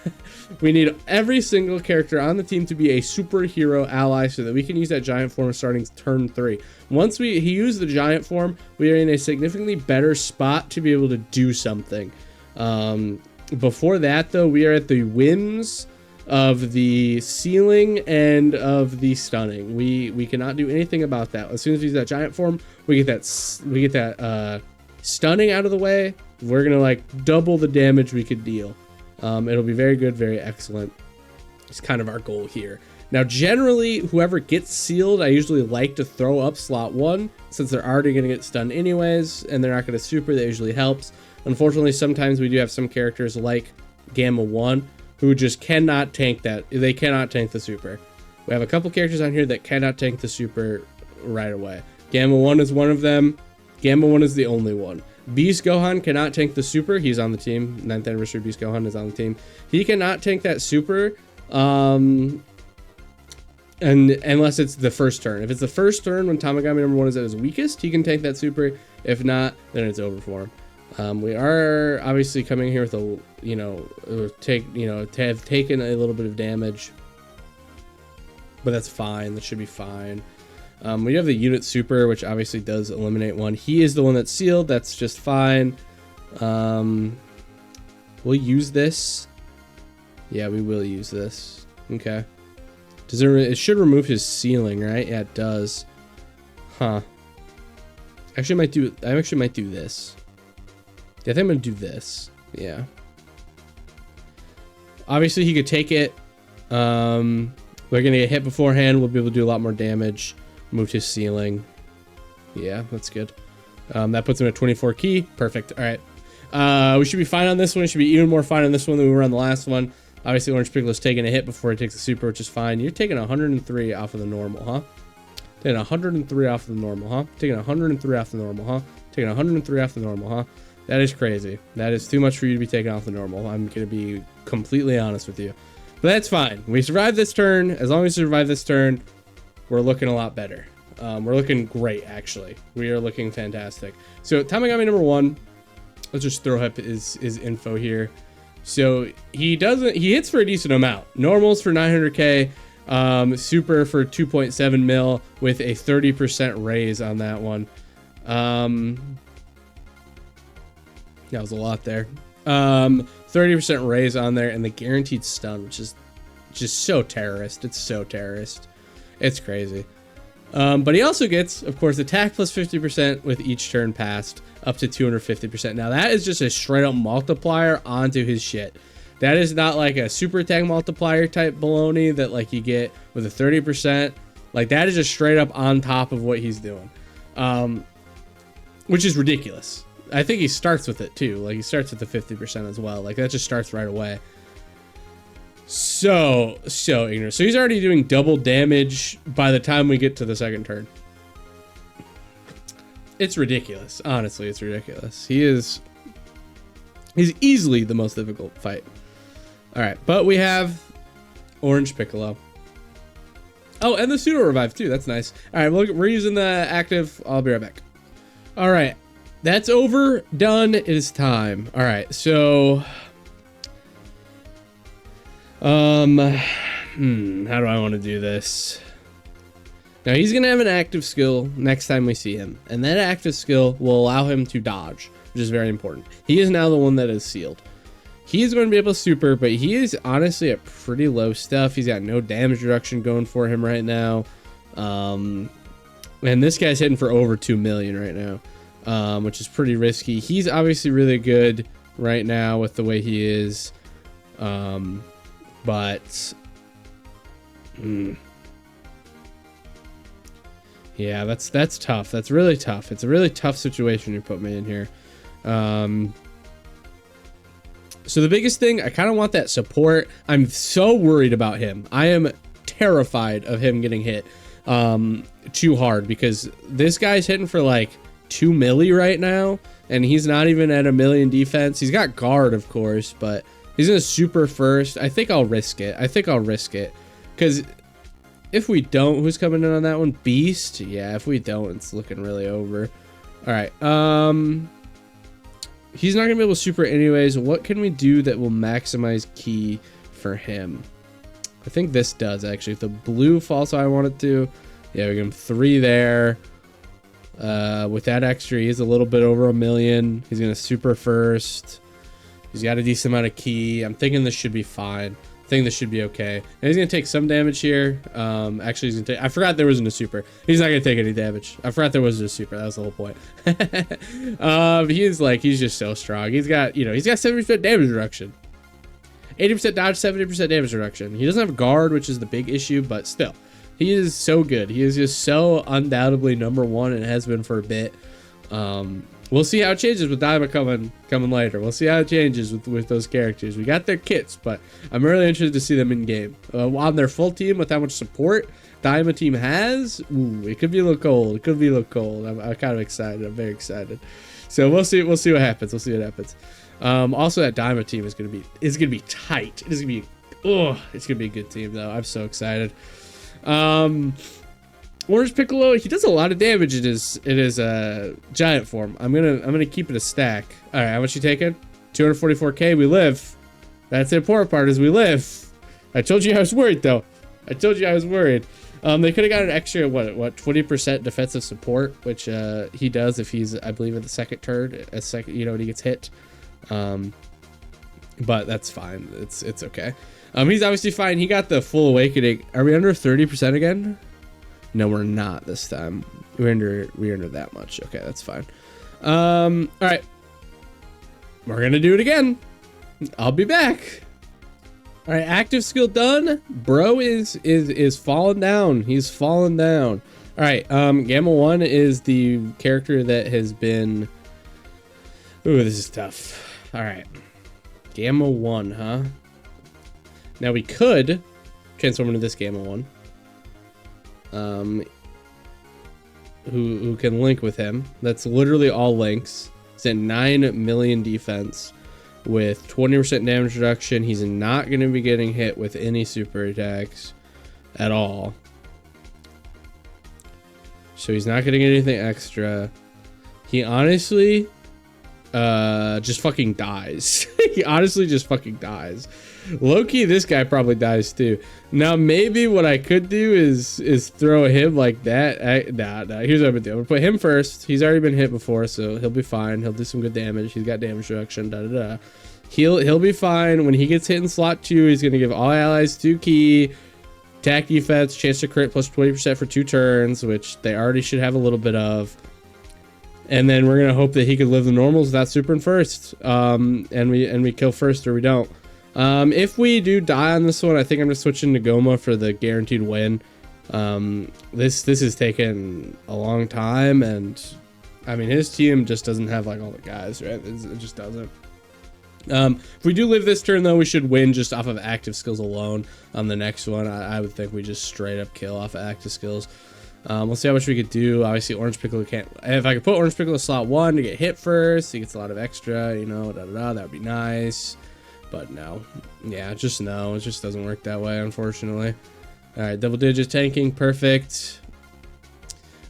We need every single character on the team to be a superhero ally so that we can use that giant form starting turn 3. Once he used the giant form, we are in a significantly better spot to be able to do something. Before that, though, we are at the whims of the ceiling and of the stunning. We cannot do anything about that. As soon as we use that giant form, we get that stunning out of the way. We're gonna like double the damage we could deal. It'll be very good, very excellent. It's kind of our goal here. Now, generally, whoever gets sealed, I usually like to throw up slot 1, since they're already going to get stunned anyways, and they're not going to super. That usually helps. Unfortunately, sometimes we do have some characters like Gamma 1 who just cannot tank that. They cannot tank the super. We have a couple characters on here that cannot tank the super right away. Gamma 1 is one of them. Gamma 1 is the only one. Beast Gohan cannot tank the super. He's on the team. 9th anniversary Beast Gohan is on the team. He cannot tank that super and unless it's the first turn. If it's the first turn when Tamagami number 1 is at his weakest, he can tank that super. If not, then it's over for him. We are obviously coming here with a, to have taken a little bit of damage, but that's fine. That should be fine. We have the unit super, which obviously does eliminate one. He is the one that's sealed. That's just fine. We'll use this. Yeah, we will use this. Okay. Does it should remove his ceiling, right? Yeah, it does. Huh. I actually might do this. Yeah, I think I'm gonna do this. Yeah. Obviously, he could take it. We're gonna get hit beforehand. We'll be able to do a lot more damage. Moved his ceiling. Yeah, that's good. That puts him at 24 key. Perfect. All right. We should be fine on this one. We should be even more fine on this one than we were on the last one. Obviously, Orange Piccolo's taking a hit before he takes the super, which is fine. You're taking 103 off of the normal, huh? Taking 103 off of the normal, huh? Taking 103 off the normal, huh? Taking 103 off the normal, huh? That is crazy. That is too much for you to be taking off the normal. I'm going to be completely honest with you. But that's fine. We survived this turn. As long as we survive this turn, we're looking a lot better. We're looking great, actually. We are looking fantastic. So Tamagami number 1, let's just throw up his info here. So he hits for a decent amount. Normals for 900k, super for 2.7 mil with a 30% raise on that one. That was a lot there. 30% raise on there, and the guaranteed stun, which is just so terrorist. It's so terrorist. It's crazy. But he also gets, of course, attack plus 50% with each turn passed, up to 250%. Now, that is just a straight-up multiplier onto his shit. That is not like a super attack multiplier type baloney that, like, you get with a 30%. Like, that is just straight-up on top of what he's doing, which is ridiculous. I think he starts with it, too. Like, he starts with the 50% as well. Like, that just starts right away. So ignorant. So he's already doing double damage by the time we get to the second turn. It's ridiculous. Honestly, it's ridiculous. He's easily the most difficult fight. All right, but we have Orange Piccolo. Oh, and the pseudo revive too. That's nice. All right, we're using the active. I'll be right back. All right, that's over. Done. It is time. All right, so how do I want to do this? Now he's gonna have an active skill next time we see him, and that active skill will allow him to dodge, which is very important. He is now the one that is sealed. He is going to be able to super, but he is honestly at pretty low stuff. He's got no damage reduction going for him right now. And this guy's hitting for over 2 million right now, which is pretty risky. He's obviously really good right now with the way he is. Yeah, that's tough. That's really tough. It's a really tough situation you put me in here. So the biggest thing, I kind of want that support. I'm so worried about him. I am terrified of him getting hit too hard, because this guy's hitting for like 2 milli right now, and he's not even at 1 million defense. He's got guard, of course, but he's gonna super first. I think I'll risk it. Because if we don't, who's coming in on that one? Beast? Yeah, if we don't, it's looking really over. All right. He's not going to be able to super anyways. What can we do that will maximize key for him? I think this does, actually. If the blue falls how I want it to. Yeah, we give him 3 there. With that extra, he's a little bit over 1 million. He's going to super first. He's got a decent amount of key. I'm thinking this should be fine. I think this should be okay. And he's gonna take some damage here. Actually, he's gonna take. I forgot there wasn't a super. He's not gonna take any damage. I forgot there wasn't a super. That was the whole point. He's just so strong. He's got 70% damage reduction, 80% dodge, 70% damage reduction. He doesn't have guard, which is the big issue, but still, he is so good. He is just so undoubtedly #1 and has been for a bit. We'll see how it changes with Daima coming later. We'll see how it changes with those characters. We got their kits, but I'm really interested to see them in game on their full team with how much support. Daima team has, ooh, it could be a little cold. It could be a little cold. I'm kind of excited. I'm very excited. So we'll see. We'll see what happens. We'll see what happens. Also, that Daima team is gonna be tight. It is gonna be, it's gonna be a good team though. I'm so excited. Orange Piccolo, he does a lot of damage in his giant form. I'm gonna keep it a stack. All right, how much you taking? 244k. We live. That's the important part, is we live. I told you I was worried though. I told you I was worried. They could have got an extra what 20% defensive support, which he does if he's, I believe, in the second turn, when he gets hit. But that's fine. It's okay. He's obviously fine. He got the full awakening. Are we under 30% again? No, we're not this time. We're under that much. Okay, that's fine. All right. We're gonna do it again. I'll be back. All right, active skill done. Bro is falling down. He's falling down. All right, Gamma 1 is the character that has been, ooh, this is tough. All right, Gamma 1, huh? Now we could transform into this Gamma 1. Who can link with him. That's literally all links. He's at 9 million defense with 20% damage reduction. He's not going to be getting hit with any super attacks at all. So he's not getting anything extra. He honestly just fucking dies. He honestly just fucking dies. Low-key, this guy probably dies too. Now, maybe what I could do is throw him like that. Nah. Here's what I'm gonna do. I'm gonna put him first. He's already been hit before, so he'll be fine. He'll do some good damage. He's got damage reduction. He'll be fine. When he gets hit in slot 2, he's gonna give all allies 2 key, attack defense, chance to crit plus 20% for 2 turns, which they already should have a little bit of. And then we're gonna hope that he could live the normals without super in first. And we kill first, or we don't. If we do die on this one, I think I'm gonna switch into Goma for the guaranteed win. This has taken a long time, and I mean, his team just doesn't have like all the guys, right? It just doesn't. If we do live this turn though, we should win just off of active skills alone. On the next one, I would think we just straight up kill off of active skills. We'll see how much we could do. Obviously, Orange Piccolo can't. If I could put Orange Piccolo slot 1 to get hit first, he gets a lot of extra, that would be nice. But no, yeah, just no. It just doesn't work that way, unfortunately. All right, double digit tanking, perfect.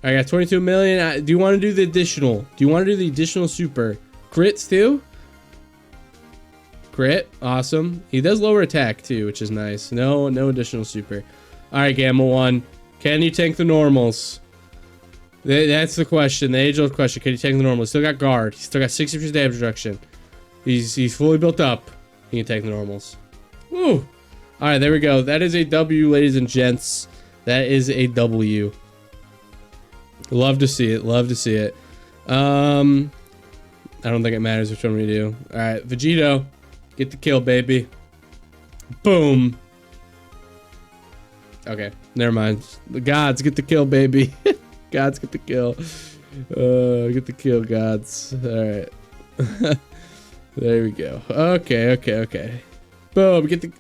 I got 22 million. Do you want to do the additional? Do you want to do the additional super crits too? Crit, awesome. He does lower attack too, which is nice. No additional super. All right, Gamma 1. Can you tank the normals? That's the question, the age-old question. Can you tank the normals? Still got guard. He's still got 60% damage reduction. He's fully built up. He can tank the normals. Woo! All right, there we go. That is a W, ladies and gents. That is a W. Love to see it. Love to see it. I don't think it matters which one we do. All right, Vegito, get the kill, baby. Boom. Okay, never mind. The gods get the kill, baby. Gods get the kill. Get the kill, gods. All right. There we go. Okay. Boom, get the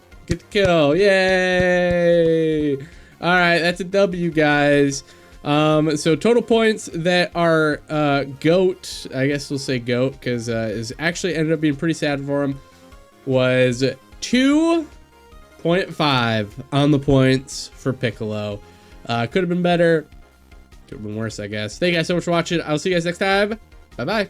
kill. Yay! All right, that's a W, guys. So total points that are GOAT, I guess we'll say GOAT, because is actually ended up being pretty sad for him, was 2.5 on the points for Piccolo. Could have been better. Could have been worse, I guess. Thank you guys so much for watching. I'll see you guys next time. Bye-bye.